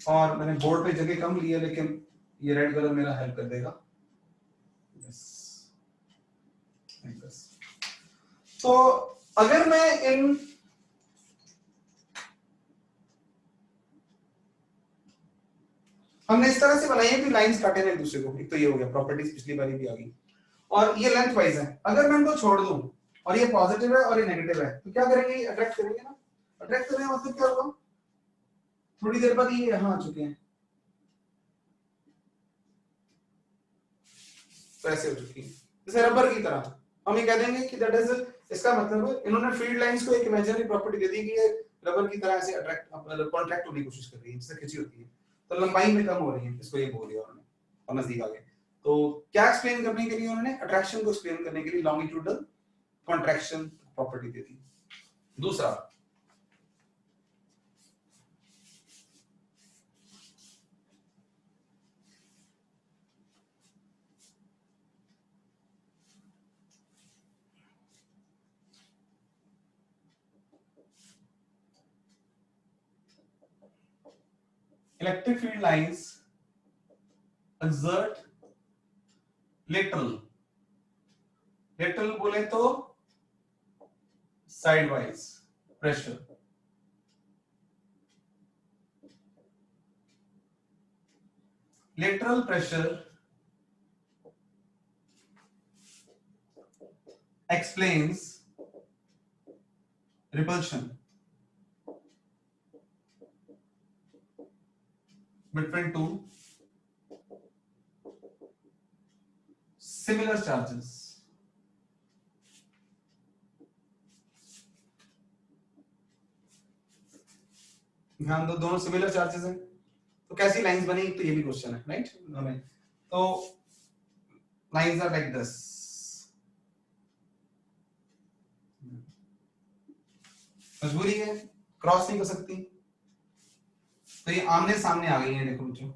और मैंने बोर्ड पे जगह कम ली है, लेकिन ये रेड कलर मेरा हेल्प कर देगा। तो अगर मैं इन हमने इस तरह से बनाई है कि लाइंस काटे ना एक दूसरे को, एक तो ये हो गया, प्रॉपर्टीज पिछली बारी भी आ गई, और ये लेंथ वाइज है। अगर मैं इनको छोड़ दूं और ये पॉजिटिव है और ये नेगेटिव है, तो क्या करेंगे? ये अट्रैक्ट करेंगे ना। अट्रैक्ट करेंगे मतलब क्या होगा? थोड़ी देर बाद ये यहां आ चुके हैं, तो ऐसे हो चुकी है, जैसे रबर की तरह। हम ये कह देंगे कि दैट इज, इसका मतलब है इन्होंने फील्ड लाइंस को एक इमेजिनरी प्रॉपर्टी दे दी कि ये रबर की तरह ऐसे अट्रैक्ट कॉन्ट्रैक्ट होने की कोशिश कर रही है, जिससे खिंची होती है, तो लंबाई में कम हो रही है, इसको ये बोल दिया उन्होंने, और नजदीक आ गए। तो क्या एक्सप्लेन करने के लिए उन्होंने? अट्रैक्शन को एक्सप्लेन करने के लिए लॉन्गिट्यूडल कॉन्ट्रैक्शन प्रॉपर्टी दे दी। दूसरा, electric field lines exert lateral, lateral बोले तो sideways pressure, lateral pressure explains repulsion between two similar charges। ध्यान दो, दोनों सिमिलर चार्जेस हैं, तो कैसी लाइंस बनी, तो ये भी क्वेश्चन है, राइट? हमें तो लाइंस आर लाइक दिस, मजबूरी है, क्रॉस नहीं कर सकती, तो ये आमने सामने आ गई है, देखो बच्चों।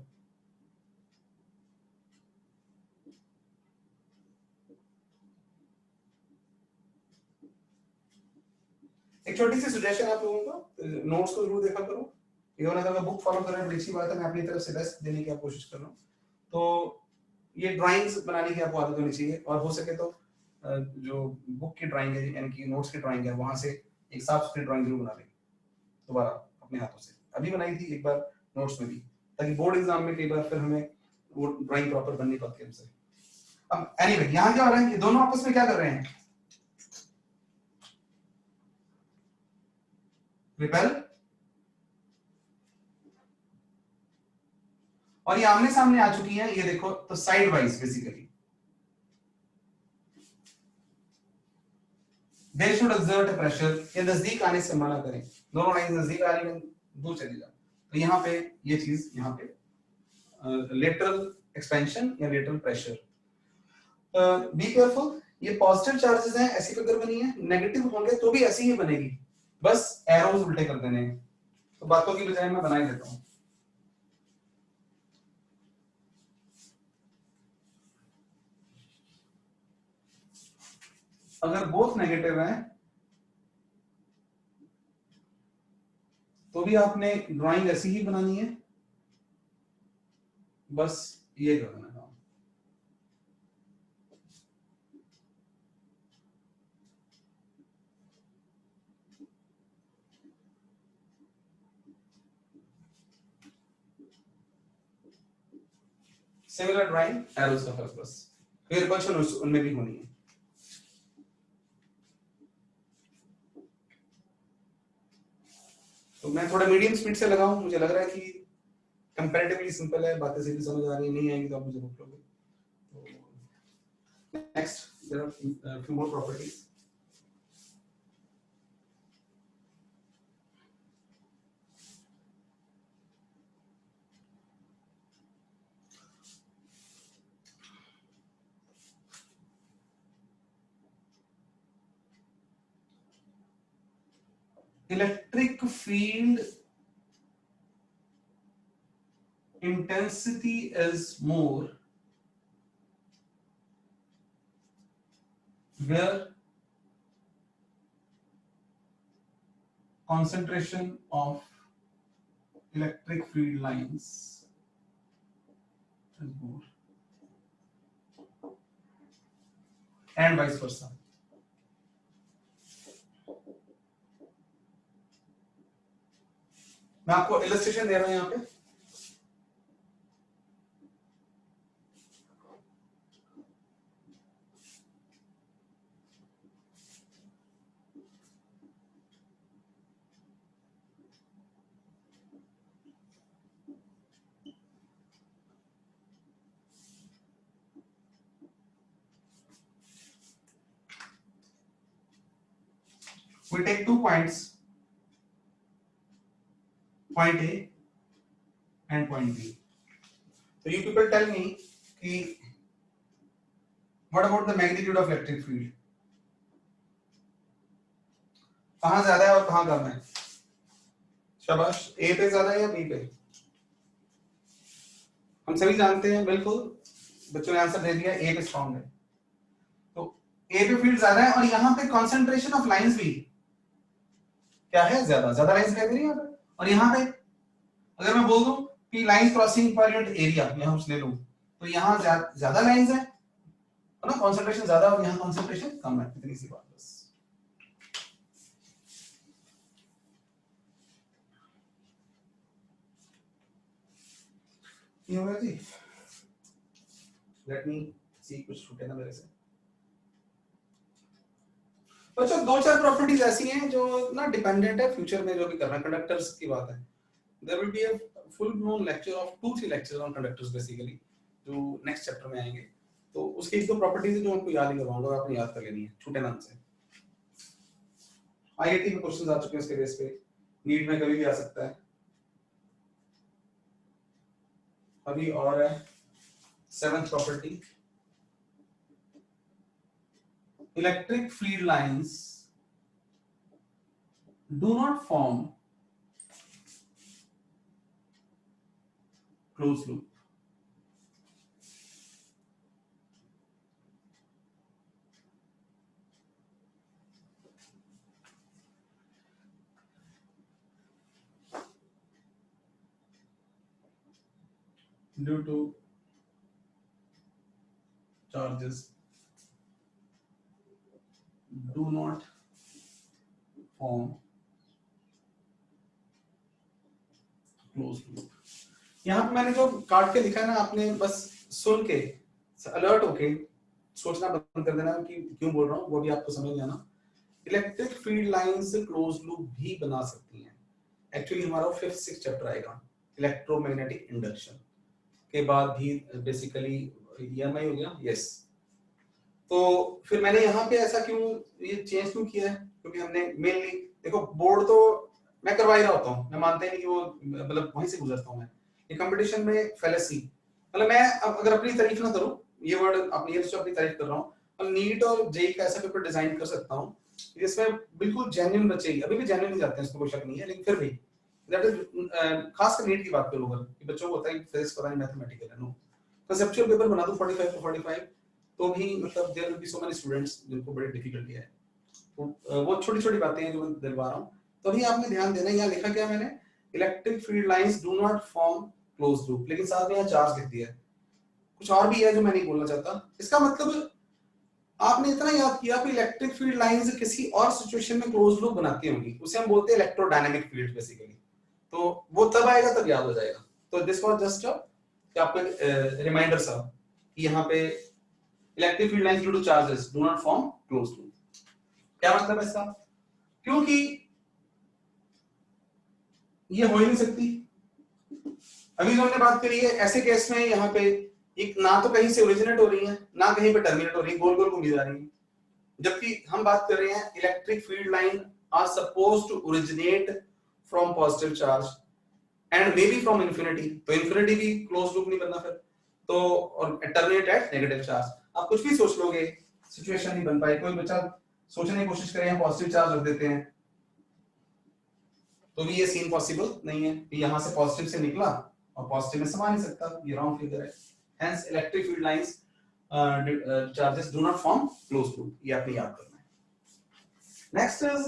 एक छोटी सी सजेशन आप लोगों को, नोट्स को जरूर देखा करो, ये वाला अगर बुक फॉलो कर रहे हैं बड़ी अच्छी बात है, मैं अपनी तरफ से बेस्ट देने की कोशिश कर रहा हूँ। तो ये ड्राइंग्स बनाने की आपको आदत होनी चाहिए, और हो सके तो जो बुक की ड्राइंग है, यानी कि नोट्स की ड्राइंग है, वहां से एक साफ सुथरी ड्राइंग जरूर बना लें दोबारा अपने हाथों से। अभी बनाई थी एक बार नोट्स में भी, ताकि बोर्ड एग्जाम में कई बार फिर हमें वो ड्राइंग प्रॉपर बन नहीं पाती हमसे। अब एनीवे यहाँ क्या हो रहा है, ये दोनों आपस में क्या कर रहे हैं? रिपेल, और ये आमने सामने आ चुकी है, ये देखो, तो side wise basically they should exert pressure. ये नजदीक आने से मना करें, दोनों लाइन नजदीक आ रही है, दूर चली जाए, तो यहाँ पे ये चीज, यहाँ पे लेटरल एक्सपेंशन या लेटरल प्रेशर। बी केयरफुल, ये पॉजिटिव चार्जेस हैं, ऐसी फिगर बनी है, नेगेटिव होंगे तो भी ऐसी ही बनेगी, बस एरोज उल्टे कर देने हैं, तो बातों की बजाय मैं बना ही देता हूं। अगर बोथ नेगेटिव हैं तो भी आपने ड्राइंग ऐसी ही बनानी है, बस ये कर देना काम। सिमिलर ड्राइंग एरोस का फर्क बस, फिर रिपल्शन उनमें भी होनी है। तो मैं थोड़ा मीडियम स्पीड से लगाऊं, मुझे लग रहा है कि कंपैरेटिवली सिंपल है, बातें सीधी समझ आ रही नहीं आएंगी तो आप मुझे रोक लोगे। Next there are few more properties. Electric field intensity is more where concentration of electric field lines is more, and vice versa. मैं आपको इलस्ट्रेशन दे रहा हूं यहाँ पे। We take 2 points, point A and point B. So you people tell me कि what about the magnitude of electric field? कहाँ ज्यादा है और कहाँ कम है? शाबाश, A पे ज्यादा है या B पे? हम सभी जानते हैं, बिल्कुल बच्चों ने आंसर दे दिया, A पे स्ट्रॉन्ग है। तो A पे फील्ड ज्यादा है और यहाँ पे कॉन्सेंट्रेशन ऑफ लाइंस भी क्या है, ज्यादा लाइंस दिखाई दे रही है यहाँ पे। और यहाँ पे अगर मैं बोल दूं कि lines crossing per unit area यहाँ ले लूं, तो यहाँ ज्यादा लाइंस है ना, कॉन्सेंट्रेशन ज्यादा और यहाँ कॉन्सेंट्रेशन कम है, इतनी सी बात बस। ये हो गया जी। लेट मी सी, कुछ छूटे ना मेरे से। बच्चों 2-4 प्रॉपर्टीज ऐसी हैं जो ना डिपेंडेंट है फ्यूचर में जो भी करना, कंडक्टर्स की बात है। There will be a full blown lecture of 2-3 lectures on conductors basically, जो नेक्स्ट चैप्टर में आएंगे। तो उसकी एक दो प्रॉपर्टीज है जो आपको याद ही करवाऊंगा, आपने याद कर लेनी है, छूटे ना से। आईआईटी में क्वेश्चंस आ चुके हैं इसके बेस पे, नीट में कभी भी आ सकता है। अभी और है 7th property, electric field lines do not form closed loop. Due to charges do not form closed loop. यहाँ पे मैंने जो काट के लिखा है ना, आपने बस सुन के अलर्ट होके सोचना बंद कर देना कि क्यों बोल रहा हूँ, वो भी आपको समझ नहीं आना। Electric field lines close loop भी बना सकती हैं। एक्चुअली हमारा 5th-6th चैप्टर आएगा इलेक्ट्रोमैग्नेटिक इंडक्शन के बाद भी, बेसिकली EMI हो गया, यस। तो फिर मैंने यहाँ पे ऐसा क्यों ये चेंज क्यों किया है, क्योंकि हमने मेनली देखो बोर्ड तो मैं करवा ही रहा होता हूँ, मैं मानता ही नहीं कि वो मतलब वहीं से गुजरता हूँ मैं। ये कंपटीशन में फेलेसी, मतलब मैं अगर अपनी तारीफ ना करूँ, ये वर्ड अपनी ये अपनी तारीफ कर रहा हूँ, और नीट और जेई का ऐसा पेपर डिजाइन कर सकता हूँ जिसमें बिल्कुल जेन्युइन बच्चे, अभी भी जेन्युइन नहीं जाते हैं, इसमें कोई शक नहीं है, लेकिन फिर भी दैट इज खासकर नीट की बात करूँ, अगर बच्चों को होता है फिजिक्स पता नहीं, मैथमेटिकल है, नो कंसेप्चुअल पेपर बना दूं 45 to 45, तो भी मतलब there will be so many students जिनको बड़ी डिफिकल्टी है। तो वो छोटी-छोटी बातें हैं जो मैं दिलवा रहा हूँ, तो भी आपने ध्यान देना। यहाँ लिखा क्या मैंने, electric field lines do not form closed loop, लेकिन साथ में यहाँ चार्ज लिख दिया है, कुछ और भी है जो मैं नहीं बोलना चाहता। इसका मतलब आपने इतना याद किया कि इलेक्ट्रिक फील्ड लाइंस किसी और सिचुएशन में क्लोज्ड लूप बनाती होंगी, उसे हम बोलते हैं इलेक्ट्रोडायनामिक फील्ड बेसिकली। तो वो तब आएगा तब याद हो जाएगा। तो दिस वाज जस्ट अ कि आपको रिमाइंडर सा कि यहाँ पे electric field lines due two charges do not form closed loop. क्या मतलब है इसका? क्योंकि ये हो ही नहीं सकती। अभी जो हमने बात करी है ऐसे केस में यहाँ पे एक ना तो कहीं से ओरिजिनेट हो रही है ना कहीं पे टर्मिनेट हो रही है, गोल गोल घूमी जा रही है। जबकि हम बात कर रहे हैं electric field line are suppose to originate from positive charge and may be from infinity, तो इन्फिनिटी भी क्लोज लूप नहीं बनना फिर तो, और टर्मिनेट एट नेगेटिव चार्ज। आप कुछ भी सोच लोगे सिचुएशन नहीं बन पाए। कोई बच्चा सोचने की कोशिश करे हम पॉजिटिव चार्ज रख देते हैं तो भी ये सीन पॉसिबल नहीं है कि यहां से पॉजिटिव से निकला और पॉजिटिव में समा नहीं सकता, ये रॉन्ग फिगर है। Hence electric field lines charges do not form closed loop, ये आपने याद करना है। नेक्स्ट इज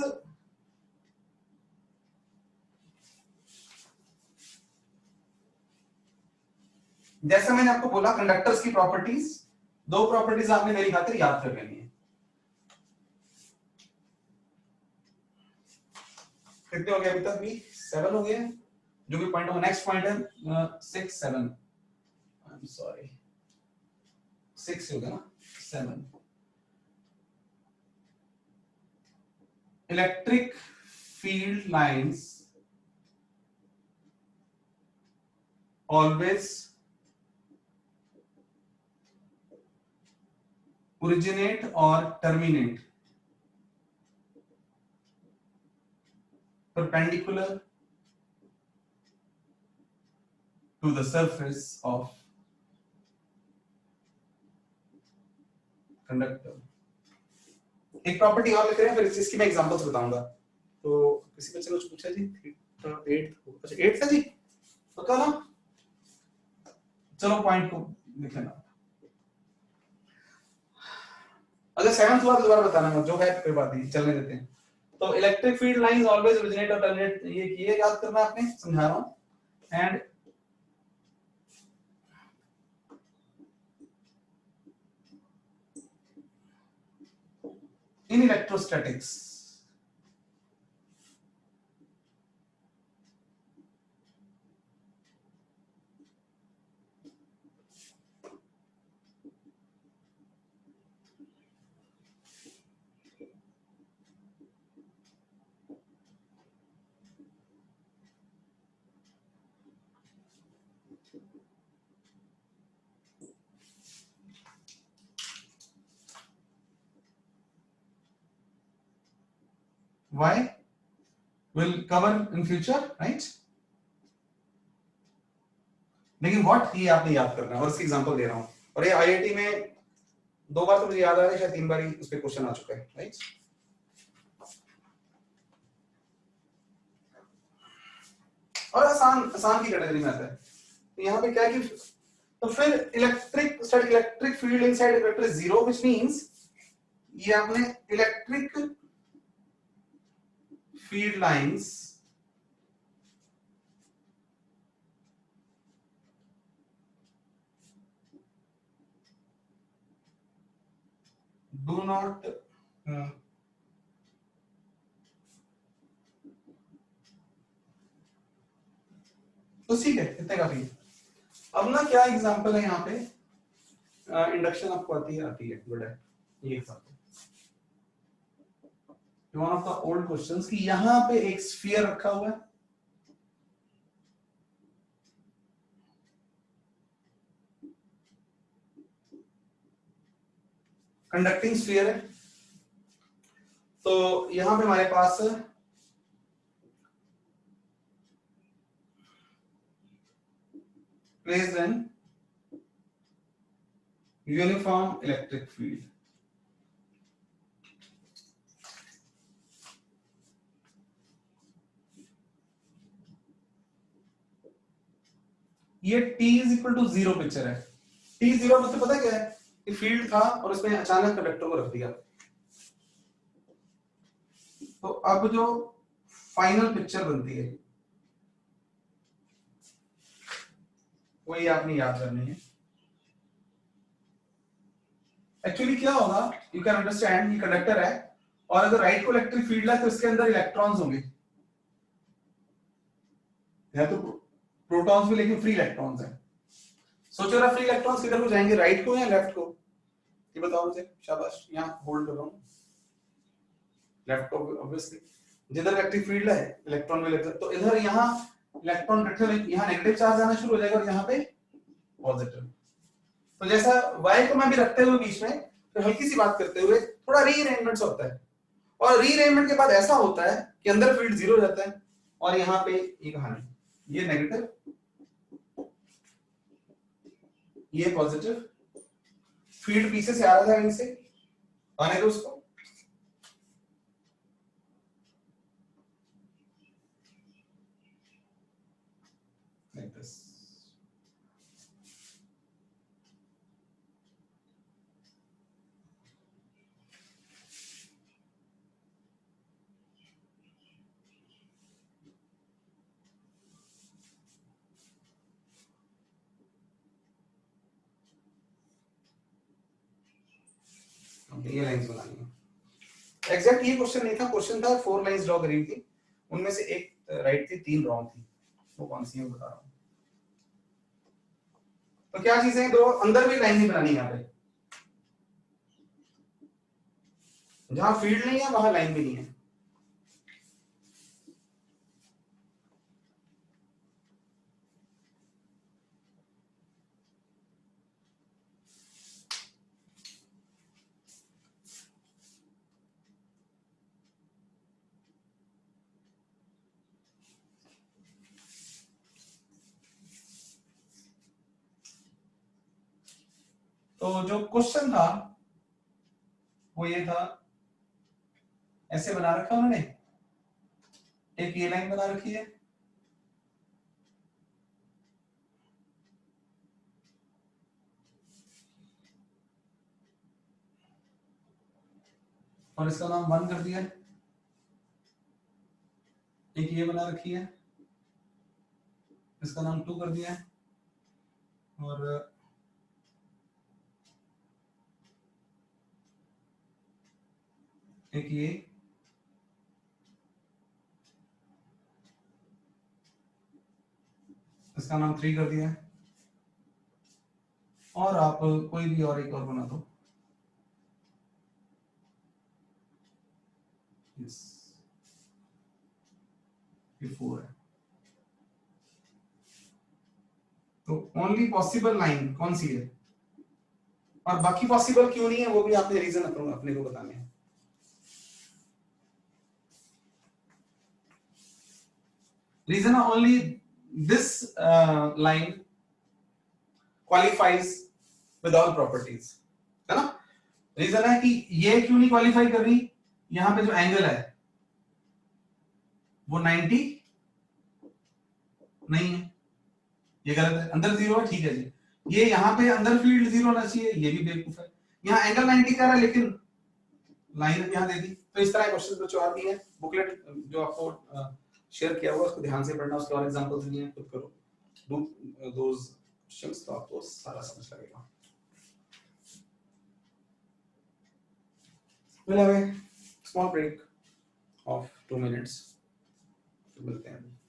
जैसा मैंने आपको बोला कंडक्टर्स की प्रॉपर्टीज, दो प्रॉपर्टीज आपने मेरी खातिर याद कर लेनी है। कितने हो गए अभी तक भी? 7 हो गए। जो भी पॉइंट होगा नेक्स्ट पॉइंट है 6 7, आई एम सॉरी 6 हो गया ना 7। Electric field lines always originate or terminate perpendicular to the surface of conductor। एक प्रॉपर्टी और लिख रहे हैं, फिर इसकी मैं एग्जांपल्स बताऊंगा। तो किसी बच्चे ने कुछ पूछा जी? 8 अच्छा 8 था जी, पक्का ना? चलो पॉइंट को लिख लेना। अगर 7th हुआ तो दोबारा बताना, जो है कोई बात नहीं, चलने देते हैं। तो electric field lines always originate और टर्मिनेट, ये याद करना है आपने, समझा रहा हूं। And in electrostatics why will cover in future, right? लेकिन व्हाट ये आपने याद करना है, और इसकी एग्जांपल दे रहा हूं। और ये आईआईटी में 2 बार तो मुझे याद आ रहा है, शायद 3 बार ही उस पे क्वेश्चन आ चुका है, राइट? और आसान आसान की कैटेगरी में आता है। तो यहाँ पे क्या है कि तो फिर electric field inside vector is 0, which means ये आपने electric field lines do not तो ठीक है, इतने काफी। अब ना क्या एग्जांपल है यहाँ पे, इंडक्शन आपको आती है गुड है। ये example one of the old questions कि यहाँ पे एक स्फीयर रखा हुआ है, कंडक्टिंग स्फीयर है। तो यहां पे हमारे पास placed in uniform electric field. ये t is equal to 0 picture है। t 0 मतलब पता क्या है कि फील्ड था और उसमें अचानक कंडक्टर को रख दिया। तो अब जो फाइनल पिक्चर बनती है वही आपने याद करनी है। एक्चुअली क्या होगा, यू कैन अंडरस्टैंड, ये कंडक्टर है और अगर राइट को इलेक्ट्रिक फील्ड है तो इसके अंदर इलेक्ट्रॉन्स होंगे, या तो प्रोटॉन्स भी लेकिन फ्री इलेक्ट्रॉन्स हैं। सोचो रहा फ्री इलेक्ट्रॉन्स किधर को जाएंगे, राइट को या लेफ्ट को, ये बताओ मुझे, शाबाश, यहाँ होल्ड कर रहा हूँ, लेफ्ट को ऑब्वियसली, जिधर इलेक्ट्रिक फील्ड है इलेक्ट्रॉन में इलेक्ट्रॉन, तो इधर यहाँ इलेक्ट्रॉन यहाँ नेगेटिव चार्ज आना शुरू हो जाएगा और यहाँ पे पॉजिटिव। तो जैसा y को मैं भी रखते हुए बीच में, तो हल्की सी बात करते हुए थोड़ा रीअरेंजमेंट होता है, और रीअरेंजमेंट के बाद ऐसा होता है कि अंदर फील्ड जीरो हो जाता है और यहाँ पे ये कहानी, ये नेगेटिव, ये पॉजिटिव, फील्ड पीछे से आ रहा था इनसे, आने दो उसको, like this. ये लाइंस बनानी है। एग्जैक्ट ये क्वेश्चन नहीं था, क्वेश्चन था 4 लाइंस ड्रॉ करी थी, उनमें से एक राइट थी, 3 रॉन्ग थी, वो कौन सी है बता रहा हूँ। तो क्या चीजें, दो अंदर भी लाइन नहीं बनानी यहाँ पे, जहां फील्ड नहीं है वहां लाइन भी नहीं है। तो जो क्वेश्चन था वो ये था, ऐसे बना रखा उन्होंने, एक ये लाइन बना रखी है, और इसका नाम 1 कर दिया, एक ये बना रखी है, इसका नाम 2 कर दिया है, और एक ये, इसका नाम 3 कर दिया है, और आप कोई भी और एक और बना दो, ये 4 है। तो ओनली पॉसिबल लाइन कौन सी है, और बाकी पॉसिबल क्यों नहीं है वो भी आपने रीजन अपने को बताने हैं। Reason only this line qualifies with all properties, है ना। रीजन है कि ये क्यों नहीं क्वालिफाई कर रही, यहां पे जो एंगल है वो 90 नहीं है, ये गलत है, अंदर 0 है, ठीक है जी, ये यहाँ पे अंदर फील्ड 0 होना चाहिए, ये भी बेवकूफ है, यहाँ एंगल 90 का रहा है लेकिन लाइन यहाँ दे दी। तो इस तरह क्वेश्चन बच्चों आती है, बुकलेट जो आपको शेयर किया हुआ उसको ध्यान से पढ़ना, उसके और एग्जांपल्स दिए हैं, खुद करो, डू दोस क्वेश्चंस, तो आपको सारा समझ लगेगा। We'll have a small break of 2 minutes, मिलते हैं।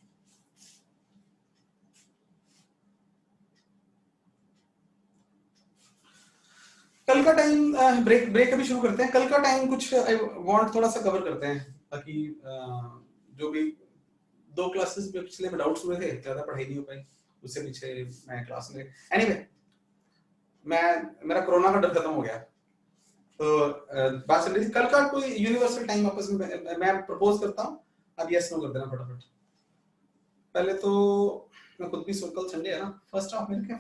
कल का टाइम ब्रेक अभी शुरू करते हैं, कल का टाइम कुछ आई वांट थोड़ा सा कवर करते हैं, ताकि जो भी 2 क्लासेस में पिछले में डाउट्स हुए थे, ज्यादा पढ़ाई नहीं हो पाई, उससे पीछे मैं क्लास में एनीवे मेरा कोरोना का डर खत्म हो गया, तो बात चल रही थी कल का कोई यूनिवर्सल टाइम आपस में मैं प्रपोज करता हूँ, अब यस नो कर देना फटाफट। पहले तो मैं खुद भी कल संडे है ना, फर्स्ट हाफ में क्या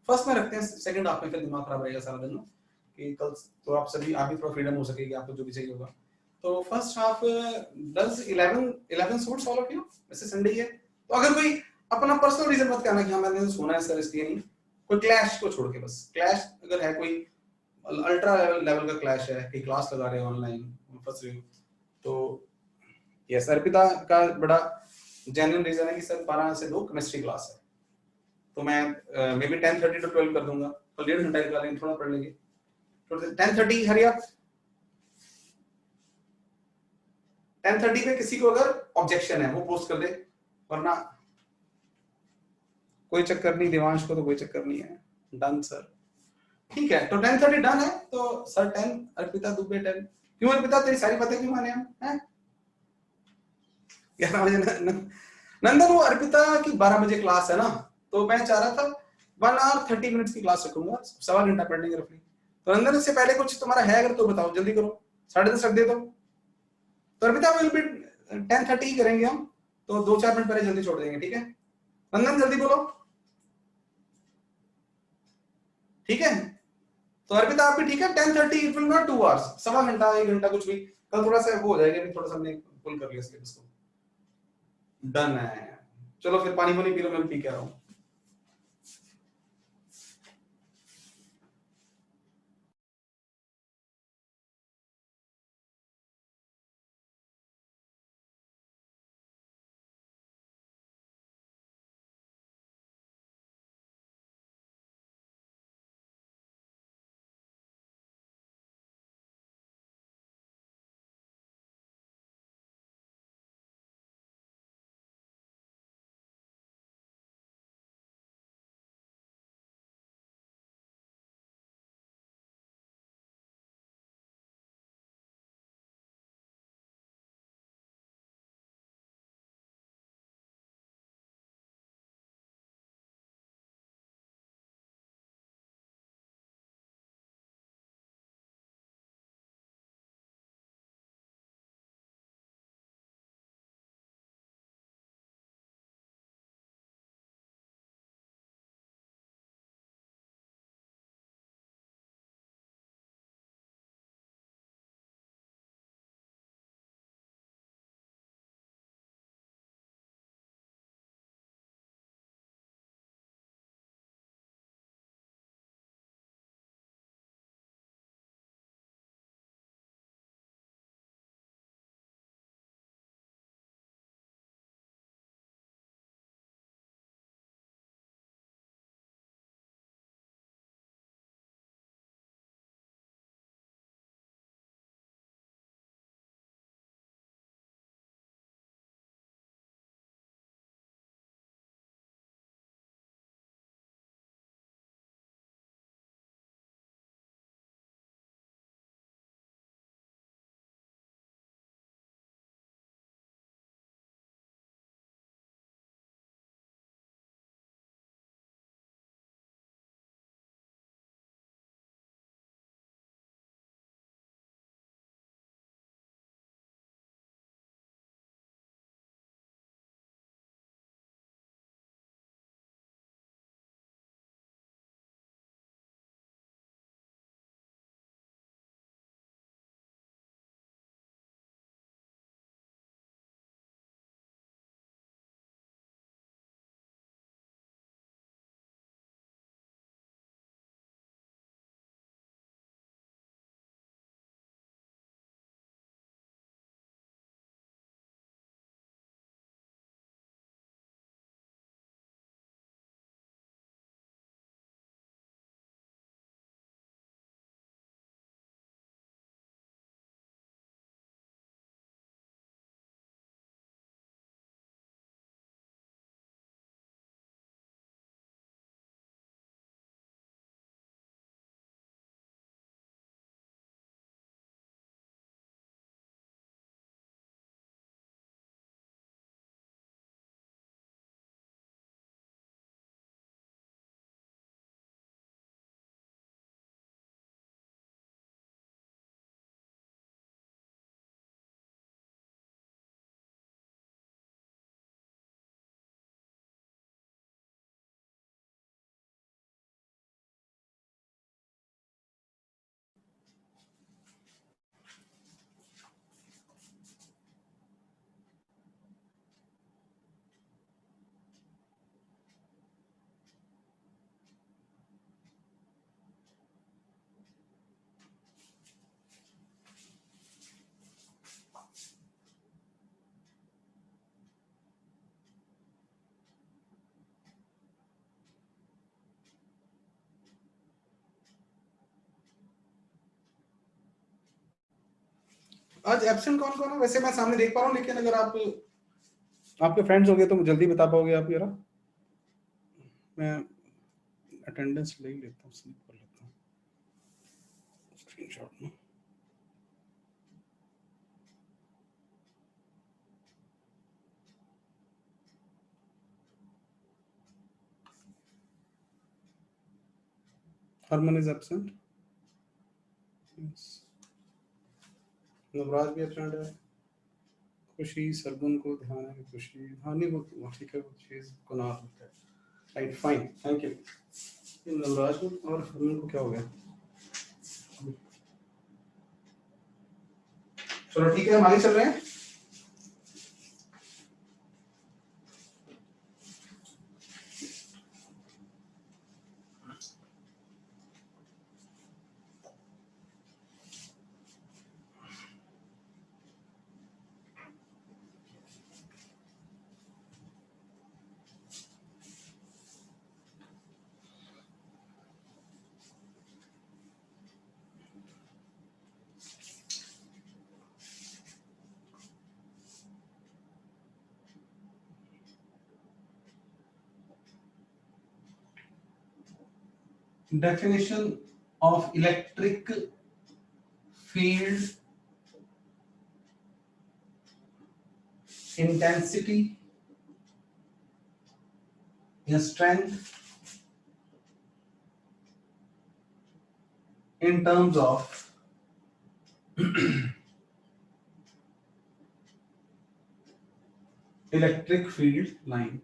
फर्स्ट में रखते हैं, सेकंड हाफ में फिर दिमाग खराब रहेगा सारा दिन, कि कल तो आप भी थोड़ा फ्रीडम हो सकेगी, आपको जो भी चाहिए होगा। तो first half does 11 suits all of you, वैसे संडे ही है, तो अगर कोई अपना पर्सनल रीजन मत कहना कि हाँ मैंने सोना है सर इसलिए नहीं, कोई क्लैश को छोड़ के, बस क्लैश अगर है, कोई अल्ट्रा लेवल का क्लैश है कि क्लास लगा रहे हैं ऑनलाइन फंस रही हो, तो यस अर्पिता का बड़ा जेन्युइन रीजन है कि सर 12 से 2 केमिस्ट्री क्लास है, तो मैं मे बी 10:30 to 12 कर दूंगा, तो 1.5 घंटा निकालेंगे, थोड़ा पढ़ लेंगे, तो 10:30 हरी आप 10:30 पे किसी को अगर ऑब्जेक्शन है वो पोस्ट कर दे, वरना कोई चक्कर नहीं, देवांश को तो कोई चक्कर नहीं है, डन सर। ठीक है, तो 10:30 डन है। तो सर 10, अर्पिता दुबे 10। क्यों अर्पिता, तेरी सारी बातें क्यों माने हम हैं? 11 बजे नंदन, वो अर्पिता की 12 बजे क्लास है ना, तो मैं चाह रहा था 1 आवर 30 मिनट्स की क्लास रखूंगा, सवा घंटा पढ़ लेंगे रफली। तो नंदन, इससे पहले कुछ तुम्हारा है अगर तो बताओ, जल्दी करो, 10:30 रख दे दो। तो अर्पिता विल बी 10:30 ही करेंगे हम, तो 2-4 मिनट पहले जल्दी छोड़ देंगे, ठीक है? नंदन जल्दी बोलो, ठीक है? तो अर्पिता आप भी ठीक है? 10:30, इट विल नॉट 2 आवर्स, सवा घंटा 1 घंटा कुछ भी, कल थोड़ा सा वो हो जाएगा, थोड़ा सा हमने फुल कर लिया सिलेबस को। डन है। चलो फिर पानी पी लो, मैं पी के आ रहा हूँ। आज एब्सेंट कौन कौन है वैसे? मैं सामने देख पा रहा हूँ, लेकिन अगर आप आपके फ्रेंड्स हो गए तो जल्दी बता पाओगे आप जरा? मैं अटेंडेंस ले लेता हूँ, स्लिप कर लेता हूँ स्क्रीनशॉट में। हरमन इज एब्सेंट, नवराज भी एब्सेंट है, खुशी सरगुन को ध्यान है, खुशी हाँ नहीं वो ठीक है, वो चीज को ना होता है, right fine thank you. Navraj को और हरमन को क्या हो गया? चलो ठीक है, हम आगे चल रहे हैं। Definition of electric field intensity या strength in terms of electric field line.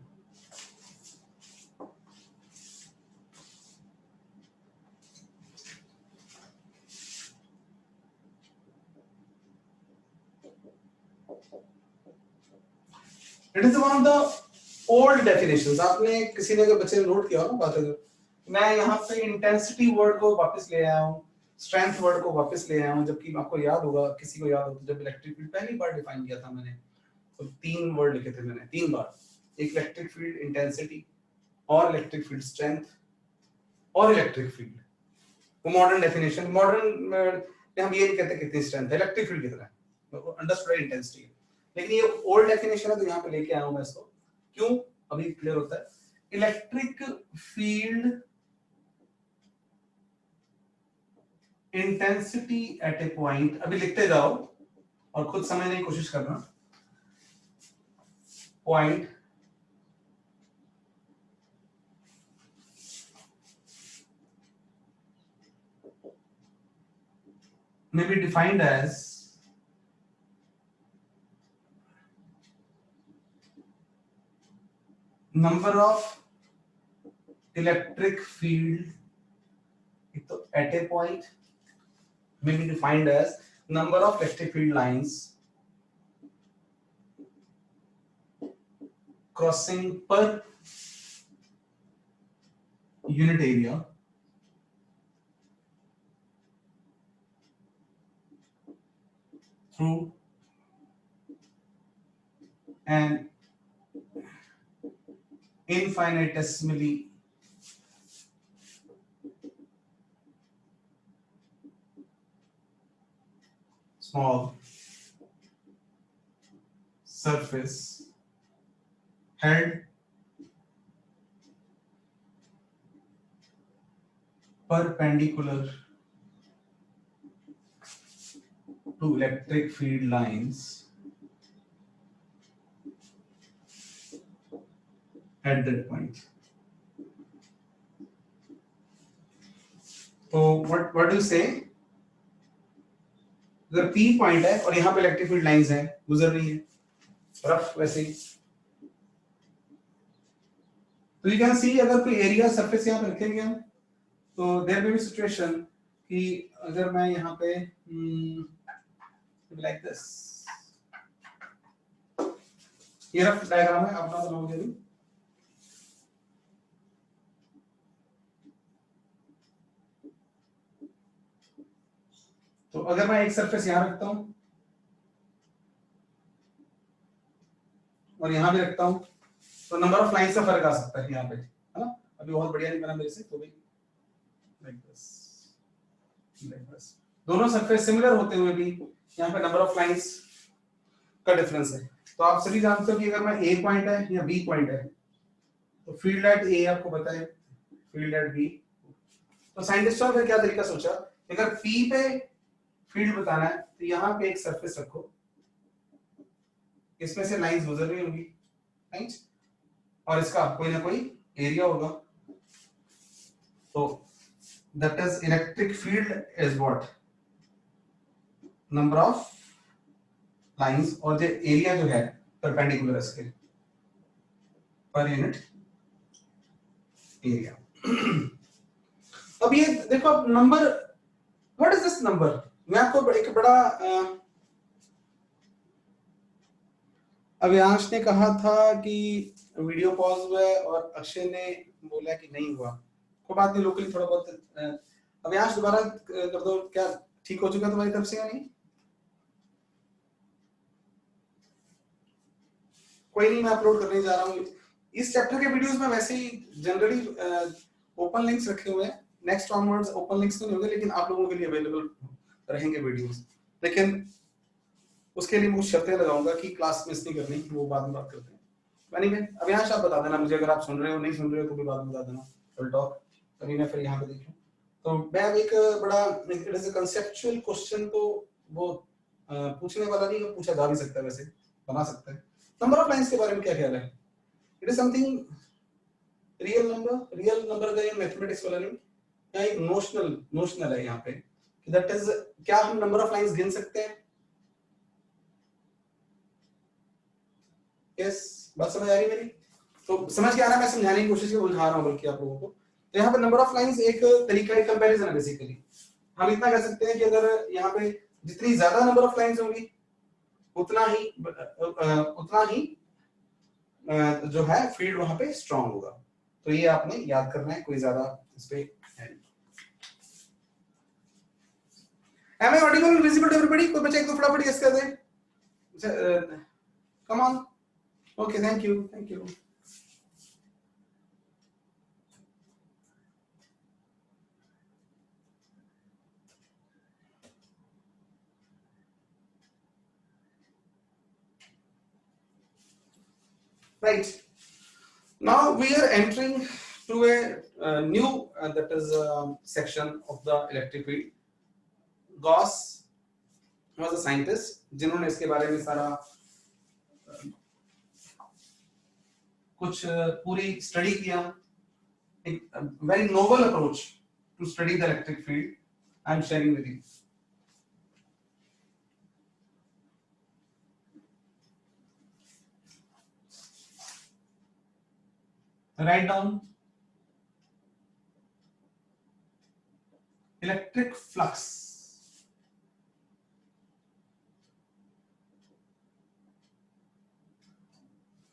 It is one of the old definitions. आपने किसी ने अगर बच्चे ने नोट किया हो ना बात, अगर मैं यहाँ पे इंटेंसिटी वर्ड को वापस ले आया हूँ, स्ट्रेंथ वर्ड को वापस ले आया हूँ, जबकि आपको याद होगा, किसी को याद हो तो जब इलेक्ट्रिक फील्ड पहली बार डिफाइन किया था मैंने, तो 3 वर्ड लिखे थे मैंने 3 बार, एक इलेक्ट्रिक फील्ड इंटेंसिटी और इलेक्ट्रिक फील्ड स्ट्रेंथ और इलेक्ट्रिक फील्ड। वो मॉडर्न डेफिनेशन, मॉडर्न में हम ये नहीं कहते कितनी स्ट्रेंथ है इलेक्ट्रिक फील्ड की तरह, अंडरस्टूड इंटेंसिटी है, लेकिन ये ओल्ड डेफिनेशन है तो यहाँ पे लेके आया हूँ मैं इसको, क्यों अभी क्लियर होता है। Electric field intensity at A point, अभी लिखते जाओ और खुद समझने की कोशिश करना, point may be defined as number of electric field at a point may be defined as number of electric field lines crossing per unit area through an infinitesimally small surface held perpendicular to electric field lines at that point. So what do you say? अगर P point है और यहाँ पे electric field lines हैं, गुजर रही है rough वैसे ही, तो यू कैन सी अगर कोई एरिया सरफेस यहाँ पे रखेंगे हम, तो देयर मे बी सिचुएशन कि अगर मैं यहाँ पे लाइक दिस, ये रफ डायग्राम है, अपना बनाओगे अभी, तो अगर मैं एक सरफेस यहाँ रखता हूं और यहाँ भी रखता हूं, तो नंबर ऑफ लाइंस का फर्क आ सकता है यहाँ पे, है ना। अभी बहुत बढ़िया नहीं बना मेरे से, तो भी लाइक दिस, दोनों सरफेस सिमिलर होते हुए भी यहाँ पे नंबर ऑफ लाइंस का डिफरेंस है। तो आप सभी जानते हो कि अगर मैं ए पॉइंट है या बी पॉइंट है, तो फील्ड एट ए आपको पता है फील्ड एट बी। तो साइंटिस्टों ने फिर क्या तरीका सोचा, अगर पी पे फील्ड बताना है तो यहाँ पे एक सरफेस रखो, इसमें से लाइंस गुजर रही होंगी, राइट, और इसका कोई ना कोई एरिया होगा। तो that is electric field is what, number of lines, और जो एरिया जो है परपेंडिकुलर इसके पर यूनिट एरिया। अब ये देखो, अब number, what is this number, मैं आपको एक बड़ा अविनाश ने कहा था कि वीडियो पॉज हुआ है और अक्षय ने बोला कि नहीं हुआ, कोई बात नहीं, लोकली थोड़ा बहुत। अविनाश दोबारा कर दो, क्या ठीक हो चुका तुम्हारी तरफ से या नहीं? कोई नहीं, मैं अपलोड करने जा रहा हूँ इस चैप्टर के वीडियोस में। वैसे ही जनरली ओपन लिंक्स रखे हुए हैं, नेक्स्ट ऑनवर्ड्स ओपन लिंक्स तो नहीं होंगे, लेकिन आप लोगों के लिए अवेलेबल रहेंगे वीडियोस। लेकिन उसके लिए मैं कुछ शर्तें लगाऊंगा कि क्लास मिस नहीं करनी, वो बाद में बात करते हैं। एनीवे, अविनाश आप बता देना मुझे, अगर आप सुन रहे हो, नहीं सुन रहे हो तो भी बाद में बता देना, विल टॉक। तभी मैं फिर यहाँ पे देख लूँ। तो मैं एक बड़ा, it is a conceptual question, तो वो पूछने वाला नहीं, वो पूछा जा भी सकता है, वैसे बना सकता है। नंबर ऑफ लाइंस के बारे में क्या ख्याल है? It is something real number का, ये मैथमेटिक्स वाला नहीं, या एक नोशनल है यहाँ पे, दैट इज, क्या हम नंबर ऑफ लाइंस गिन सकते हैं? यस, बात समझ आ रही है मेरी? तो समझ के आ रहा है, मैं समझाने की कोशिश बुझा रहा हूँ बल्कि आप लोगों को। तो यहाँ पे नंबर ऑफ लाइंस एक तरीका, एक कंपैरिजन है बेसिकली। हम इतना कह सकते हैं कि अगर यहाँ पे जितनी ज्यादा नंबर ऑफ लाइंस होंगी उतना ही जो है फील्ड वहां पे स्ट्रांग होगा। तो ये आपने याद करना है, कोई ज्यादा इस पे है। Am I audible and visible to everybody? कोई बच्चा एक दो फटाफट गेस कर दे। Come on. Okay, thank you. Right. Now we are entering to a new that is section of the electric field. Gauss was a scientist जिन्होंने इसके बारे में सारा कुछ पूरी स्टडी किया, एक very novel approach to study the electric field. I am sharing with you. Write down electric flux.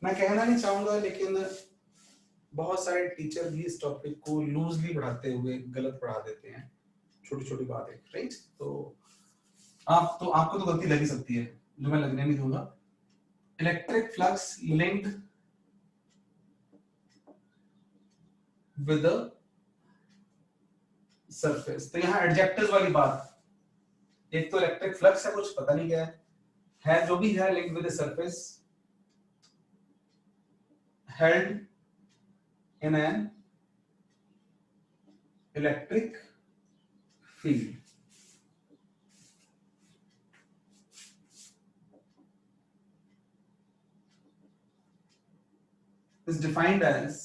मैं कहना नहीं चाहूंगा, लेकिन बहुत सारे टीचर भी इस टॉपिक को लूजली पढ़ाते हुए गलत पढ़ा देते हैं, छोटी छोटी बात है, राइट? तो आपको तो गलती लग ही सकती है, जो मैं लगने नहीं दूंगा। Electric flux linked with the surface. तो यहाँ एडजेक्टिव्स वाली बात, एक तो इलेक्ट्रिक फ्लक्स है, कुछ पता नहीं क्या है जो भी है, linked with the surface, held in an electric field. Is defined as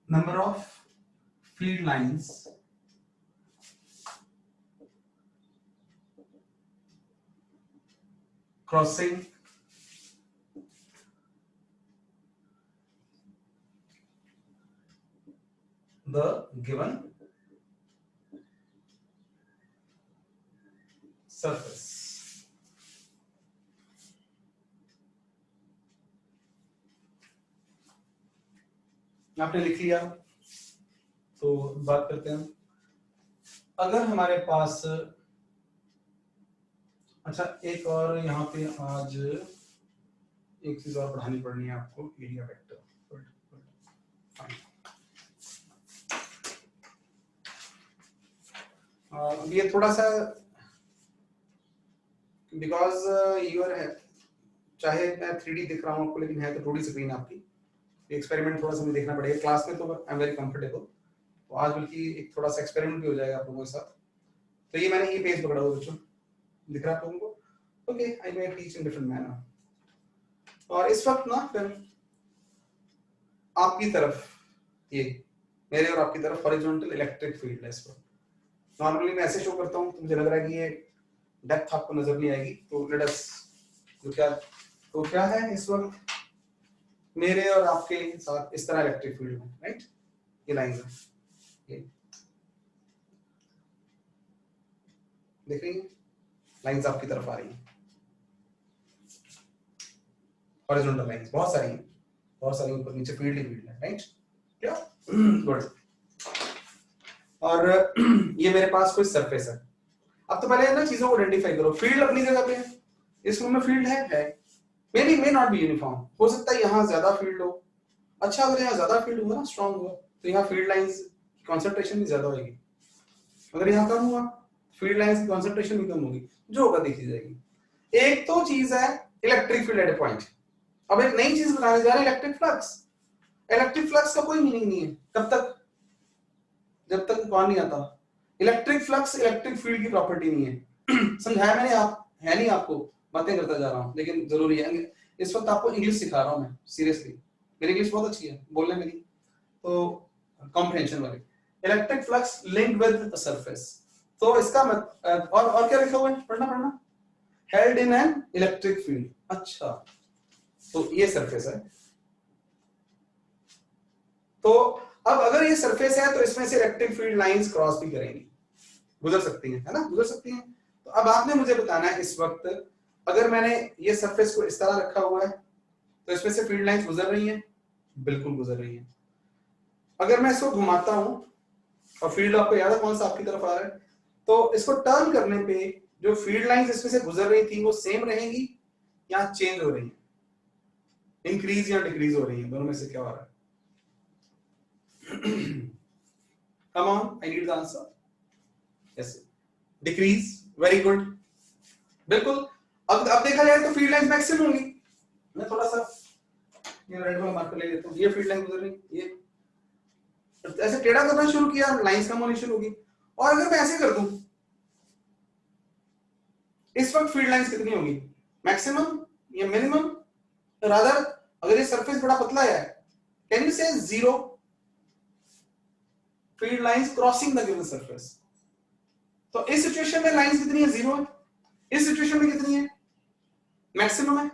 number of field lines crossing the given surface. आपने लिख लिया, तो बात करते हैं। अगर हमारे पास, अच्छा एक और यहाँ पे आज एक चीज और पढ़ानी पड़नी है आपको, एरिया वेक्टर। ये थोड़ा सा, बिकॉज यू आर चाहे मैं 3D दिख रहा हूँ आपको, लेकिन है तो 2D स्क्रीन आपकी। एक्सपेरिमेंट थोड़ा सा मुझे देखना पड़ेगा। क्लास में तो आई एम वेरी कंफर्टेबल, तो आज बल्कि एक थोड़ा सा एक्सपेरिमेंट भी हो जाएगा आप लोगों के साथ। तो ये मैंने ये पेज पकड़ा हुआ बच्चों, दिख रहा है आप लोगों को? Okay, I may teach in different manner. और इस वक्त ना फिर आपकी तरफ, ये मेरे और आपकी तरफ हॉरिजॉन्टल इलेक्ट्रिक फील्ड है। इस वक्त नॉर्मली मैं ऐसे शो करता हूँ तो मुझे लग रहा है कि ये डेप्थ आपको नजर नहीं आएगी, तो लेट अस तो क्या है इस वक्त मेरे और आपके साथ इस तरह इलेक्ट्रिक फील्ड है, राइट? ये लाइंस है, ये देख रही हैं? लाइंस आपकी तरफ आ रही हैं, हॉरिजॉन्टल लाइंस बहुत सारी ऊपर नीचे फील्ड ही फील्ड है, राइट? क्या गुड। और ये मेरे पास कोई सरफेस है। अब तो पहले ना चीजों को आइडेंटिफाई करो। फील्ड अपनी जगह पे है, इस रूम में फील्ड है, may be may not be uniform, हो सकता है यहाँ ज्यादा फील्ड हो। अच्छा, अगर यहाँ ज्यादा फील्ड हुआ ना, स्ट्रांग हुआ, तो यहाँ फील्ड लाइंस कंसंट्रेशन भी ज्यादा होगी। अगर यहाँ कम हुआ, फील्ड लाइंस की कंसंट्रेशन भी कम होगी, जो होगा देखी जाएगी। एक तो चीज है electric field at A point. अब एक नई चीज बताने जा रहे हैं, इलेक्ट्रिक फ्लक्स। इलेक्ट्रिक फ्लक्स का कोई मीनिंग नहीं है कब तक, जब तक कौन नहीं आता। इलेक्ट्रिक फ्लक्स इलेक्ट्रिक फील्ड की प्रॉपर्टी नहीं है। समझाया मैंने, आप है नहीं, आपको बातें करता जा रहा हूं, लेकिन जरूरी है। इस वक्त आपको इंग्लिश सिखा रहा हूं मैं, सीरियसली। मेरी इंग्लिश बहुत अच्छी है बोलने में, तो कॉम्प्रिहेंशन वाली। Electric flux linked with a surface, तो इसका और क्या लिखा हुआ है, पढ़ना held in an electric field. अच्छा, तो ये सरफेस है। तो अब अगर ये सरफेस है तो इसमें से इलेक्ट्रिक फील्ड लाइंस क्रॉस भी करेंगी, गुजर सकती हैं, है ना, गुजर सकती हैं। तो अब आपने मुझे बताना है इस वक्त, अगर मैंने ये सरफेस को इस तरह रखा हुआ है तो इसमें से फील्ड लाइंस गुजर रही हैं, बिल्कुल गुजर रही हैं। अगर मैं इसको घुमाता हूं और फील्ड आपको याद है कौन सा आपकी तरफ आ रहा है, तो इसको टर्न करने पे जो फील्ड लाइंस इसमें से गुजर रही थी वो सेम रहेंगी या चेंज हो रही हैं, इंक्रीज या डिक्रीज हो रही हैं, दोनों में से क्या हो रहा है? Come on, I need the answer. Yes, decrease. Very good. बिल्कुल। अब देखा जाए तो फील्ड लाइंस मैक्सिमम होंगी। मैं थोड़ा सा ये रेड वाला मार्कर ले लेता हूँ। ये फील्ड लाइन गुजर रही, ये ऐसे टेढ़ा करना शुरू किया, लाइंस कम होनी शुरू होगी। और अगर मैं ऐसे कर दूं, इस वक्त फील्ड लाइंस कितनी होगी, मैक्सिमम या मिनिमम? रादर अगर ये सरफेस बड़ा पतला है, कैन यू से zero field lines crossing the given surface? तो इस सिचुएशन में लाइंस कितनी है, जीरो है। इस सिचुएशन में कितनी है, मैक्सिमम है।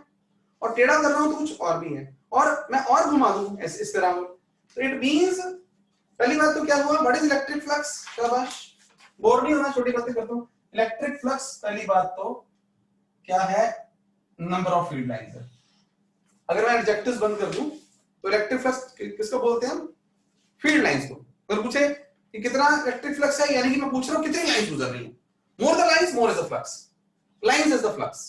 और टेढ़ा कर रहा हूं तो कुछ और भी है, और मैं और घुमा दूं इस तरह, तो इट मींस पहली बात तो क्या हुआ, व्हाट इज इलेक्ट्रिक फ्लक्स? शाबाश, बोर नहीं होना, छोटी बातें करता हूं। इलेक्ट्रिक फ्लक्स पहली बात तो क्या है, नंबर ऑफ फील्ड लाइंस है। अगर मैं एडजेक्टिव्स बंद कर दूं तो इलेक्ट्रिक फ्लक्स किसको बोलते हैं हम, फील्ड लाइंस को। अगर पूछे कि कितना इलेक्ट्रिक फ्लक्स है, यानी कि मैं पूछ रहा हूं कितनी लाइंस गुजर रही हैं, more the lines more is the flux, lines is the flux.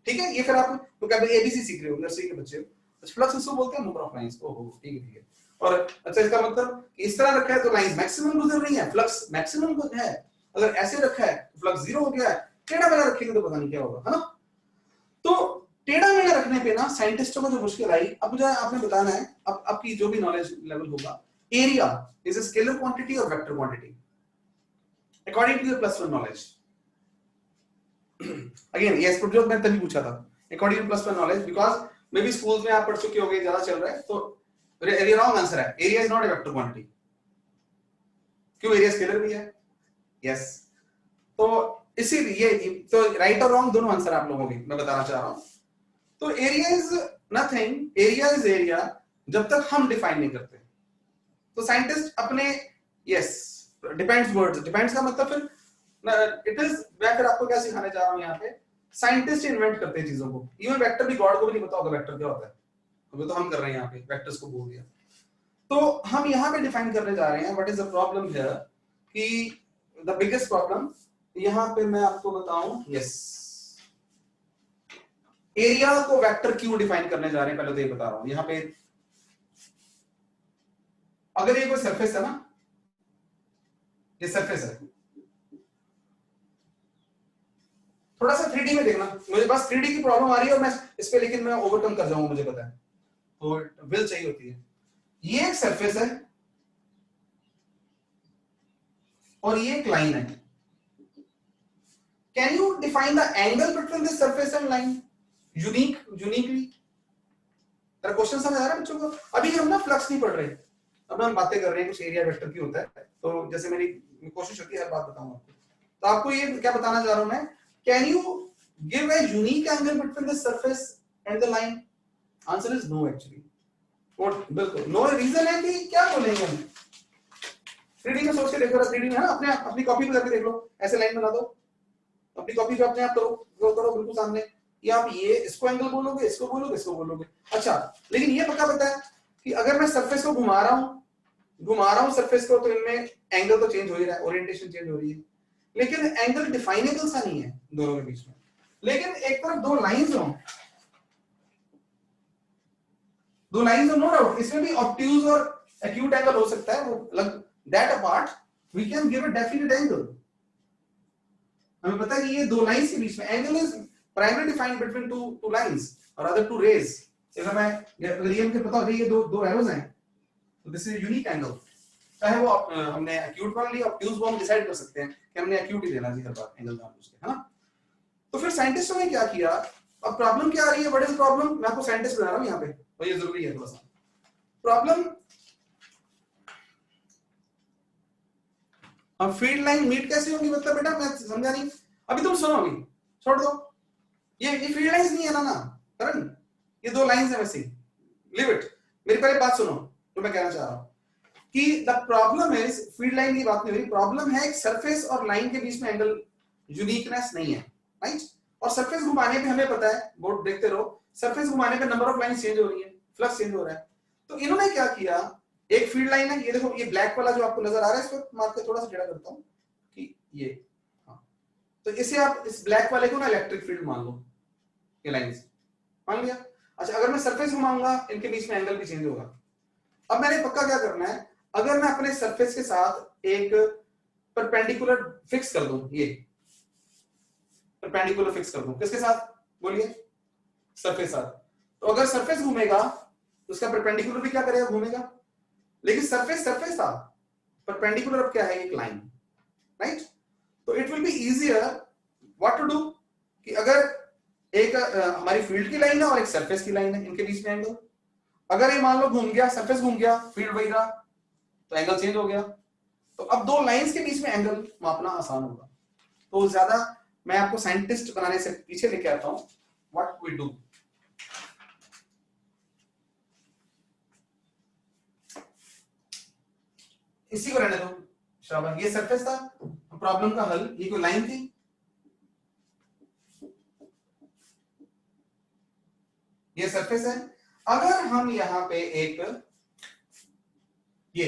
ठीक है, ये फिर आप तो क्या एबीसी सीख रहे हो नर्सरी के बच्चे, फ्लक्स इसको बोलते हैं नंबर ऑफ लाइंस। ओहो ठीक है। और अच्छा, इसका मतलब इस तरह रखा है तो लाइंस मैक्सिमम गुजर रही है, फ्लक्स मैक्सिमम है। अगर ऐसे रखा है तो फ्लक्स जीरो हो गया है। टेढ़ा मेढ़ा रखेंगे तो पता नहीं क्या होगा, है ना। तो टेढ़ा मेढ़ा रखने पे ना साइंटिस्टों को जो मुश्किल आई, अब मुझे आपने बताना है, अब आपकी जो भी नॉलेज लेवल होगा, area is a scalar quantity और vector quantity according to your plus one knowledge. Again ये जो मैं तभी पूछा था, according to plus one knowledge, because may be schools में आप पढ़ चुके होंगे, ज्यादा चल रहा है, तो रॉन्ग आंसर है, area is not a vector quantity. क्यों, एरिया स्केलर भी है, यस। तो इसीलिए तो राइट और रॉन्ग दोनों आंसर आप लोगों के मैं बताना चाह रहा हूं। तो area is nothing, area is area जब तक हम डिफाइन नहीं करते। तो साइंटिस्ट अपने, यस, डिपेंड्स वर्ड्स, डिपेंड्स का मतलब फिर इट इज, मैं फिर आपको क्या सिखाने जा रहा हूं यहाँ पे, साइंटिस्ट इन्वेंट करते हैं चीजों को। इवन वेक्टर भी गॉड को भी नहीं पता होगा वेक्टर क्या होता है, अभी तो हम कर रहे हैं यहाँ पे, वेक्टर्स को बोल दिया। तो हम यहाँ पे डिफाइन करने जा रहे हैं what is the problem here, कि द बिगेस्ट प्रॉब्लम यहाँ पे मैं आपको बताऊं, यस, एरिया को वेक्टर क्यों डिफाइन करने जा रहे हैं, पहले तो ये बता रहा हूं। यहाँ पे अगर ये कोई सरफेस है ना, ये सरफेस है, थोड़ा सा 3D में देखना, मुझे बस 3D की प्रॉब्लम आ रही है और मैं इस पे, लेकिन मैं ओवरकम कर जाऊंगा, मुझे पता है, तो विल चाहिए होती है। ये एक सरफेस है और ये एक लाइन है। Can you define the angle between this surface and line uniquely? तेरा क्वेश्चन समझ आ रहा है बच्चों को? अभी हम ना फ्लक्स नहीं पढ़ रहे, अब हम बातें कर रहे हैं कुछ एरिया वेक्टर की होता है, तो जैसे मेरी कोशिश होती है हर बात बताऊं आपको, तो आपको ये क्या बताना चाह रहा हूं मैं, can you give a unique angle between this surface and the line? Answer is no actually. और बिल्कुल नो रीजन है कि क्या बोलेंगे हम, 3D में सोच के देखो, 3D में है ना, अपने अपनी कॉपी पे करके देख लो, ऐसे लाइन बना दो अपनी कॉपी पे, अपने आप करो बिल्कुल सामने, या आप ये इसको एंगल बोलोगे, इसको बोलोगे, इसको बोलोगे। अच्छा, लेकिन ये पता है कि अगर मैं सरफेस को घुमा रहा हूं सरफेस को, तो इनमें एंगल तो चेंज हो ही रहा है, ओरिएंटेशन चेंज हो रही है, लेकिन एंगल डिफाइनेबल सा नहीं है दोनों के बीच में। लेकिन एक तरफ दो लाइंस हो नो डाउट, इसमें भी ऑब्ट्यूज और एक्यूट एंगल हो सकता है, वो अलग, that apart we can give a definite angle. हमें पता है कि ये दो लाइंस के बीच में angle is primary defined between two lines और अदर टू रेज। अगर मैं रियल के पता हो ये दो एरोज हैं, तो दिस इज यूनिक एंगल। चाहे वो हमने एक्यूट वाला लिया, ऑब्ट्यूज वो हम डिसाइड कर सकते हैं कि हमने एक्यूट ही लेना है हर बार एंगल जान बूझ के, है ना। तो फिर साइंटिस्टों ने क्या किया, अब प्रॉब्लम क्या आ रही है, व्हाट इज प्रॉब्लम, मैं आपको साइंटिस्ट बना रहा हूं यहाँ पे, और ये जरूरी है थोड़ा सा। प्रॉब्लम, अब फील्ड लाइन मीट कैसे होगी, मतलब बेटा मैं समझा नहीं, अभी तुम सुनो, अभी छोड़ दो, ये फील्ड लाइंस नहीं है ना करण, ये दो लाइंस है वैसे, लिव इट। मेरी पहले बात सुनो जो मैं कहना चाह रहा हूं, कि the problem is, field line की बात नहीं हो रही, प्रॉब्लम है एक सरफेस और लाइन के बीच में एंगल यूनिकनेस नहीं है, राइट। और सरफेस घुमाने पे हमें पता है, बोर्ड देखते रहो, सरफेस घुमाने पे नंबर ऑफ लाइन चेंज हो रही है, फ्लक्स चेंज हो रहा है। तो इन्होंने क्या किया, एक फील्ड लाइन है, ये देखो, ये ब्लैक वाला जो आपको नजर आ रहा है, इसको मार्क कर थोड़ा सा टेढ़ा करता हूं कि ये, हाँ, तो इसे आप इस ब्लैक वाले को ना इलेक्ट्रिक फील्ड मान लो, ये लाइंस मान लिया। अच्छा, अगर मैं सरफेस घुमाऊंगा इनके बीच में एंगल भी चेंज होगा। अब मैंने पक्का क्या करना है, अगर मैं अपने सरफेस के साथ एक परपेंडिकुलर फिक्स कर दूं, ये परपेंडिकुलर फिक्स कर दूं, किसके साथ बोलिए, सरफेस साथ, तो अगर सरफेस घूमेगा तो उसका परपेंडिकुलर भी क्या करेगा, घूमेगा। लेकिन सरफेस था, परपेंडिकुलर अब क्या है, एक लाइन, राइट। तो it will be easier what to do, कि अगर एक हमारी फील्ड की लाइन है और एक सरफेस की लाइन है, इनके बीच में एंगल, अगर ये मान लो घूम गया, सरफेस घूम गया, फील्ड वही रहा, तो एंगल चेंज हो गया। तो अब दो लाइंस के बीच में एंगल मापना आसान होगा। तो ज्यादा मैं आपको साइंटिस्ट बनाने से पीछे लेके आता हूं, व्हाट वी डू, इसी को रहने दो, शाबाश। ये सरफेस था, प्रॉब्लम का हल, ये कोई लाइन थी, ये सरफेस है। अगर हम यहां पे एक ये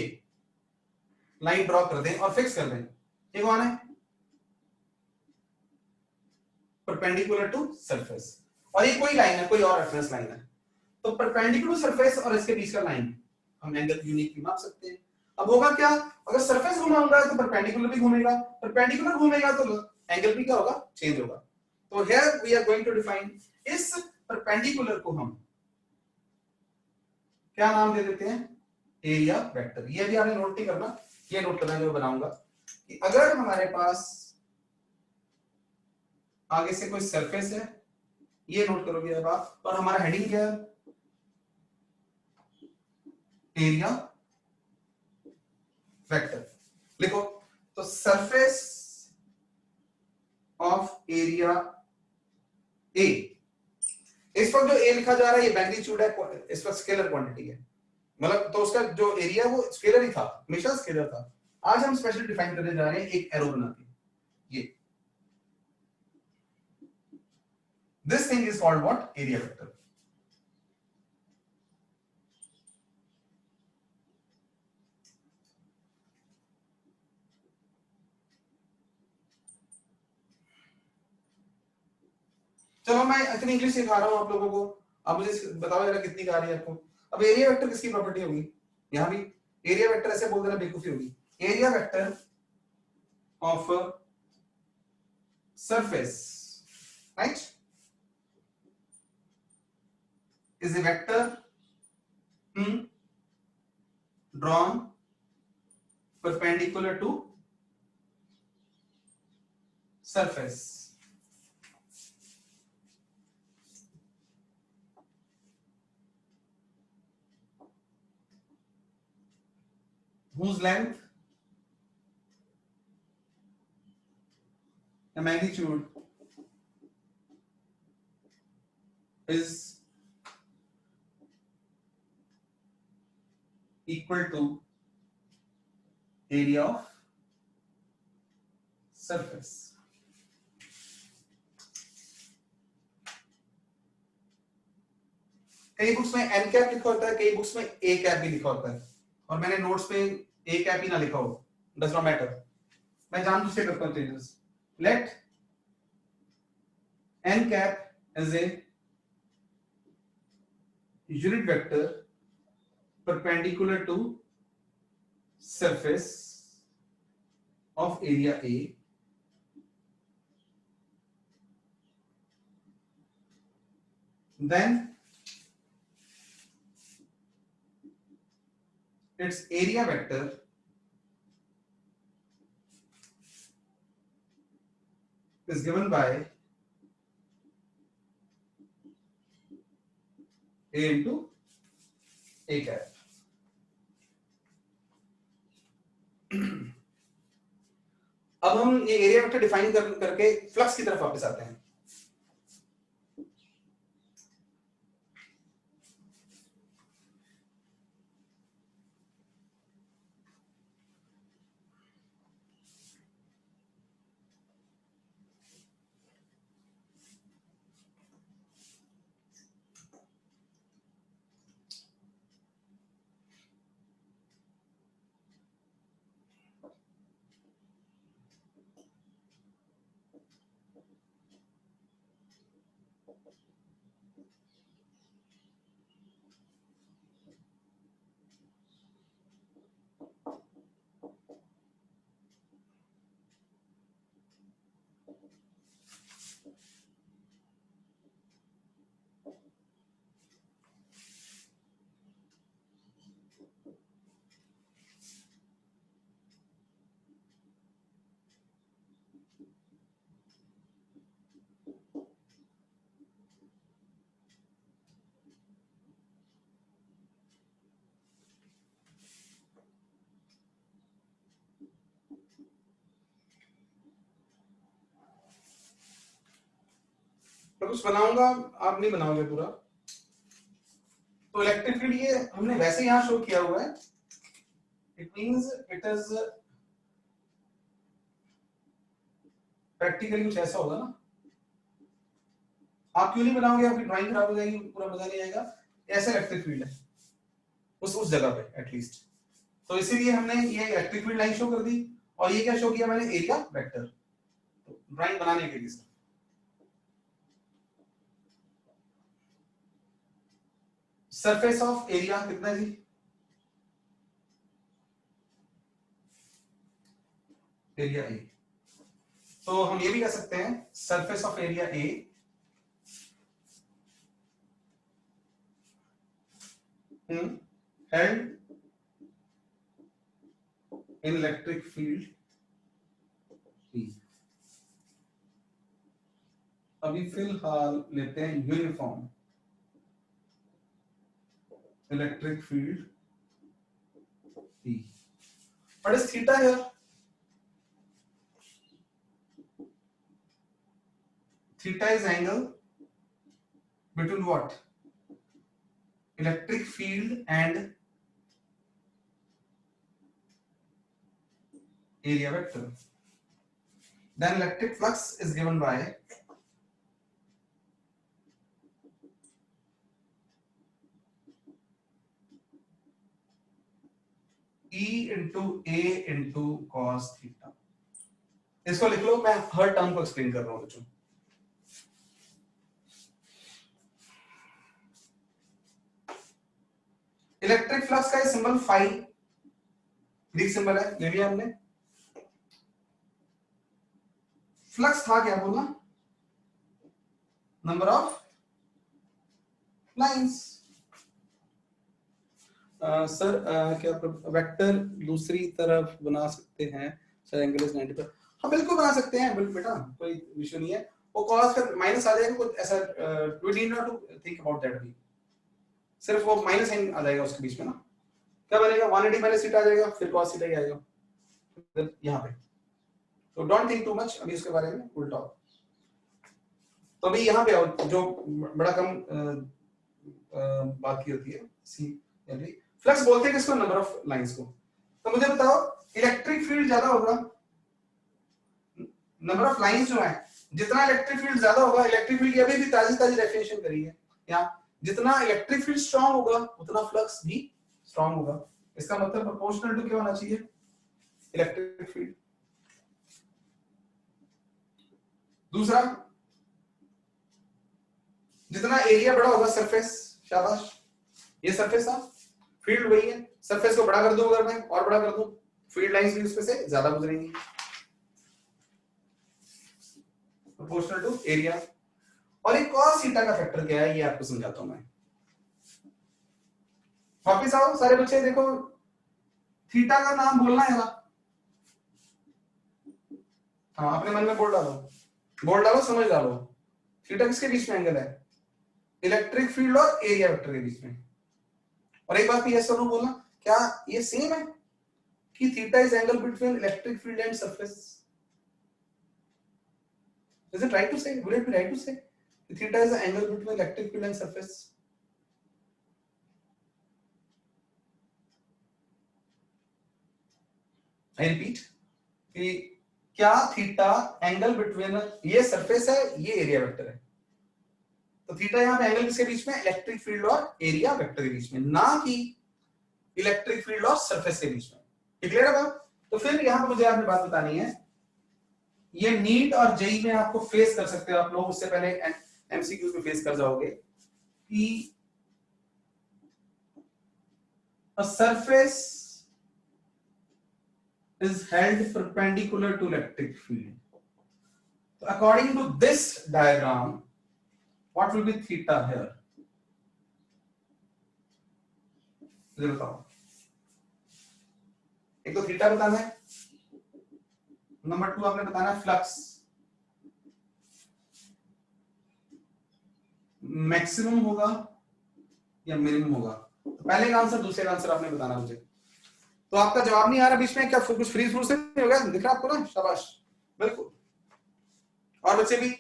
लाइन ड्रॉ कर दें और फिक्स कर दें, ये कौन है, परपेंडिकुलर टू सरफेस, और ये कोई लाइन है, कोई और रेफरेंस लाइन है, तो परपेंडिकुलर सरफेस और इसके बीच का लाइन हम एंगल यूनिकली माप सकते हैं। अब होगा क्या, अगर सरफेस घुमाऊंगा तो परपेंडिकुलर भी घूमेगा, परपेंडिकुलर घूमेगा तो एंगल भी क्या होगा, चेंज होगा। तो here we are going to define, इस परपेंडिकुलर को हम क्या नाम दे देते हैं, एरिया वेक्टर। ये भी आपने नोट नहीं करना, ये नोट करना जो बनाऊंगा, कि अगर हमारे पास आगे से कोई सरफेस है, ये नोट करोगे अब आप, और हमारा हेडिंग क्या है, एरिया वेक्टर लिखो। तो सरफेस ऑफ एरिया ए, इस वक्त जो ए लिखा जा रहा है ये मैग्नीट्यूड है, इस वक्त स्केलर क्वांटिटी है, मतलब तो उसका जो एरिया वो स्केलर ही था, हमेशा स्केलर था। आज हम स्पेशल डिफाइन करने जा रहे हैं एक एरो बना के, ये this thing is called what, area vector. चलो मैं इतनी इंग्लिश सिखा रहा हूं आप लोगों को, अब मुझे बताओ जरा कितनी आ रही है आपको। अब एरिया वेक्टर किसकी प्रॉपर्टी होगी, यहां भी एरिया वेक्टर ऐसे बोल देना बेवकूफी होगी। Area vector of surface right, is a vector drawn perpendicular to surface whose length, the magnitude is equal to area of surface. कई बुक्स में एन कैप लिखा होता है, कई बुक्स में ए कैप भी लिखा होता है, और मैंने नोट्स पे ए कैप ही ना लिखा हो, डज नॉट मैटर, मैं जानबूझ के करता हूं changes. Let n cap is a unit vector perpendicular to surface of area A then its area vector is given by A into A cap. अब हम ये एरिया वेक्टर डिफाइन करके flux की तरफ वापस आते हैं. तो कुछ बनाऊंगा, आप नहीं बनाओगे पूरा. तो इलेक्ट्रिक फील्ड ये हमने वैसे यहां शो किया हुआ है. It means it is practically कुछ ऐसा होगा ना. आप क्यों नहीं बनाओगे, आपकी ड्राइंग खराब हो जाएगी, पूरा मजा नहीं आएगा. ऐसा इलेक्ट्रिक फील्ड है उस जगह पे एटलीस्ट. तो इसीलिए हमने ये इलेक्ट्रिक फील्ड लाइन शो कर दी, और ये क्या शो किया मैंने, एरिया वेक्टर. तो ड्राइंग बनाने के लिए सरफेस ऑफ एरिया कितना जी, एरिया ए. तो हम ये भी कह सकते हैं surface of area A held in electric field E. अभी फिलहाल लेते हैं uniform electric field E. What is theta here? Theta is angle between what? Electric field and area vector. Then electric flux is given by E into A into cos theta. इसको लिख लो, मैं हर term को explain कर रहा हूं बच्चों. Electric flux का symbol phi, Greek symbol है, ले लिया हमने. फ्लक्स था क्या बोला, नंबर ऑफ लाइंस। सर क्या वेक्टर दूसरी तरफ बना सकते हैं सर, एंगल इज 90 पर? हाँ बिल्कुल बना सकते हैं, बिल्कुल बेटा, कोई इशू नहीं है। वो cos का माइनस आ जाएगा, कुछ ऐसा we need not to think about that अभी, सिर्फ वो माइनस साइन आ जाएगा उसके बीच में ना, क्या बनेगा 180 माइनस थीटा आ जाएगा, फिर cos थीटा ही आएगा फिर यहाँ पे। तो डोंट थिंक टू मच अभी उसके बारे में, विल टॉक। तो अभी यहाँ पे आओ, जो बड़ा कम बात की होती है सी फ्लक्स बोलते हैं किसको, नंबर ऑफ लाइंस को। तो मुझे बताओ इलेक्ट्रिक फील्ड ज्यादा होगा, नंबर ऑफ लाइंस जो है, जितना इलेक्ट्रिक फील्ड ज्यादा होगा, इलेक्ट्रिक फील्ड की अभी भी ताजी ताजी डेफिनेशन करी है यहाँ, जितना इलेक्ट्रिक फील्ड स्ट्रांग होगा उतना फ्लक्स भी स्ट्रांग होगा। इसका मतलब प्रोपोर्शनल टू क्या होना चाहिए, इलेक्ट्रिक फील्ड। दूसरा, जितना एरिया बड़ा होगा सरफेस, शाबाश, ये सरफेस था, फील्ड वही है, सरफेस को बड़ा कर दूं अगर मैं, और बड़ा कर दूं, फील्ड लाइंस भी उसमें से ज्यादा गुजरेंगी, प्रोपोर्शनल टू एरिया। और एक cos थीटा का फैक्टर क्या है, ये आपको समझाता हूं मैं। वापिस आओ सारे बच्चे, देखो थीटा का नाम बोलना है ना, हाँ अपने मन में बोल डालो, समझ डालो। थीटा किसके बीच में एंगल है, इलेक्ट्रिक फील्ड और एरिया वेक्टर के बीच में। और एक बात यस और नो बोलना, क्या ये सेम है कि theta is angle between electric field and surface? Is it right to say? Would it be right to say theta is the angle between electric field and surface? I repeat कि क्या theta angle between, ये surface है, ये area vector है, तो theta यहाँ पे angle किसके बीच में, इलेक्ट्रिक फील्ड और एरिया वेक्टर के बीच में, ना कि इलेक्ट्रिक फील्ड और सरफेस के बीच में। क्लियर है बात? तो फिर यहाँ पे मुझे आपने बात बतानी है, ये नीट और जेई में आपको फेस कर सकते हो आप लोग, उससे पहले एमसीक्यूज में फेस कर जाओगे कि a surface is held perpendicular to electric field. So according to this diagram, what will be theta here? मुझे बताओ, एक तो थीटा बताना है, नंबर 2 आपने बताना है फ्लक्स, मैक्सिमम होगा या मिनिमम होगा। तो पहले का आंसर, दूसरे का आंसर आपने बताना मुझे। तो आपका जवाब नहीं आ रहा बीच में, क्या कुछ फ्रीज फ्रूज से नहीं हो गया, दिख रहा आपको ना, शाबाश, बिल्कुल। और बच्चे भी,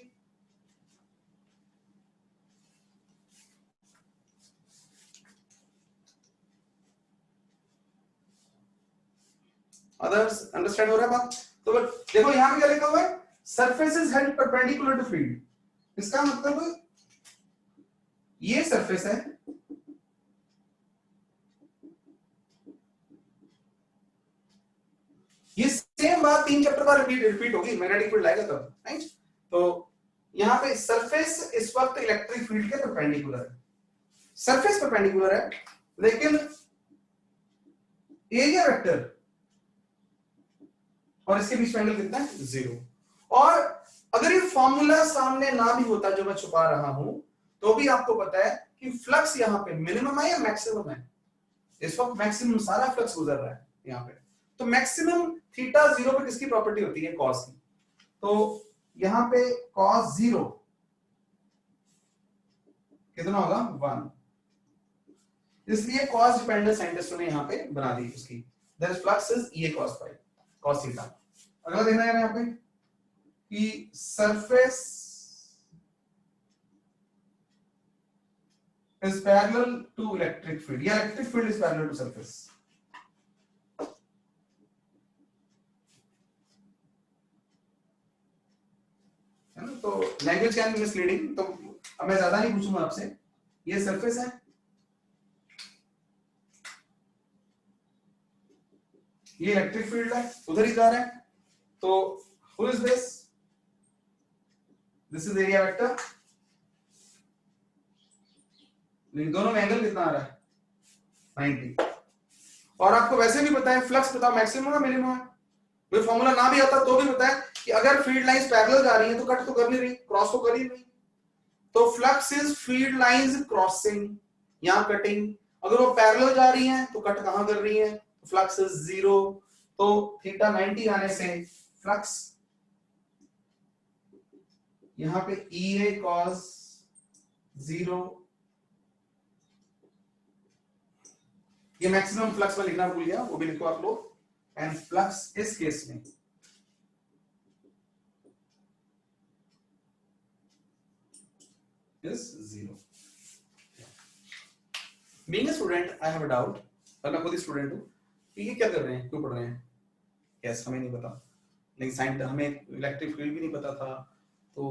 अदर्स अंडरस्टैंड हो रहा है बात? तो देखो यहां पे क्या लिखा हुआ है, surface is held perpendicular to field. इसका मतलब ये सरफेस है, ये सेम बात 3 चैप्टर बाद रिपीट होगी, मैग्नेटिक फील्ड आएगा तब, राइट? तो यहाँ पे सरफेस इस वक्त इलेक्ट्रिक फील्ड के परपेंडिकुलर है, सरफेस परपेंडिकुलर है, लेकिन एरिया वेक्टर और इसके बीच में एंगल कितना है, 0। और अगर ये फॉर्मूला सामने ना भी होता जो मैं छुपा रहा हूं, तो भी आपको पता है कि फ्लक्स यहाँ पे मिनिमम है या मैक्सिमम है। इस वक्त मैक्सिमम सारा फ्लक्स गुजर रहा है यहाँ पे, तो मैक्सिमम थीटा 0 पे किसकी प्रॉपर्टी होती है, कॉस की। तो यहाँ पे कॉस 0 कितना होगा, 1। इसलिए कॉस डिपेंडेंट साइंटिस्टों ने यहाँ पे बना दी उसकी, that flux is a cos phi, cos theta. अगला देखना है यहाँ पे कि surface is parallel to electric field, या electric field is parallel to surface। है ना, तो लैंग्वेज कैन बी मिसलीडिंग, तो अब मैं ज्यादा नहीं पूछूंगा आपसे। ये सरफेस है, ये इलेक्ट्रिक फील्ड है, उधर ही जा रहा है, तो who is this? This is area vector. दोनों में एंगल कितना आ रहा है, 90। और आपको वैसे भी पता है फ्लक्स बताओ मैक्सिमम है मिनिमम है, कोई फॉर्मूला ना भी आता तो भी पता है कि अगर फील्ड लाइंस पैरेलल जा रही है तो कट तो कर नहीं रही, क्रॉस तो कर ही नहीं, तो flux is field lines crossing, यहां कटिंग, अगर वो पैरेलल जा रही हैं तो कट कहां कर रही हैं, फ्लक्स इज 0, तो थीटा 90 आने से फ्लक्स यहां पे EA cos 0, ये मैक्सिमम फ्लक्स में लिखना भूल गया, वो भी लिखो आप लोग, एंड फ्लक्स इस केस में is 0. Being a student, I have a doubt, और मैं खुद ही स्टूडेंट हूँ कि ये क्या कर रहे हैं, क्यों पढ़ रहे हैं, यस हमें नहीं पता, लेकिन साइंस हमें इलेक्ट्रिक फील्ड भी नहीं पता था, तो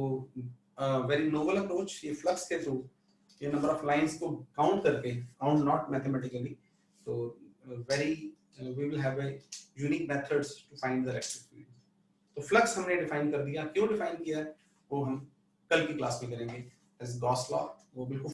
वेरी नोबल अप्रोच, ये फ्लक्स के थ्रू ये नंबर ऑफ लाइंस को काउंट करके, काउंट नॉट मैथमेटिकली, तो very we will have a unique methods to find the electric field. तो फ्लक्स हमने डिफाइन कर दिया, क्यों डिफाइन किया है वो हम कल की क्लास में करेंगे, गॉस लॉ, वो बिल्कुल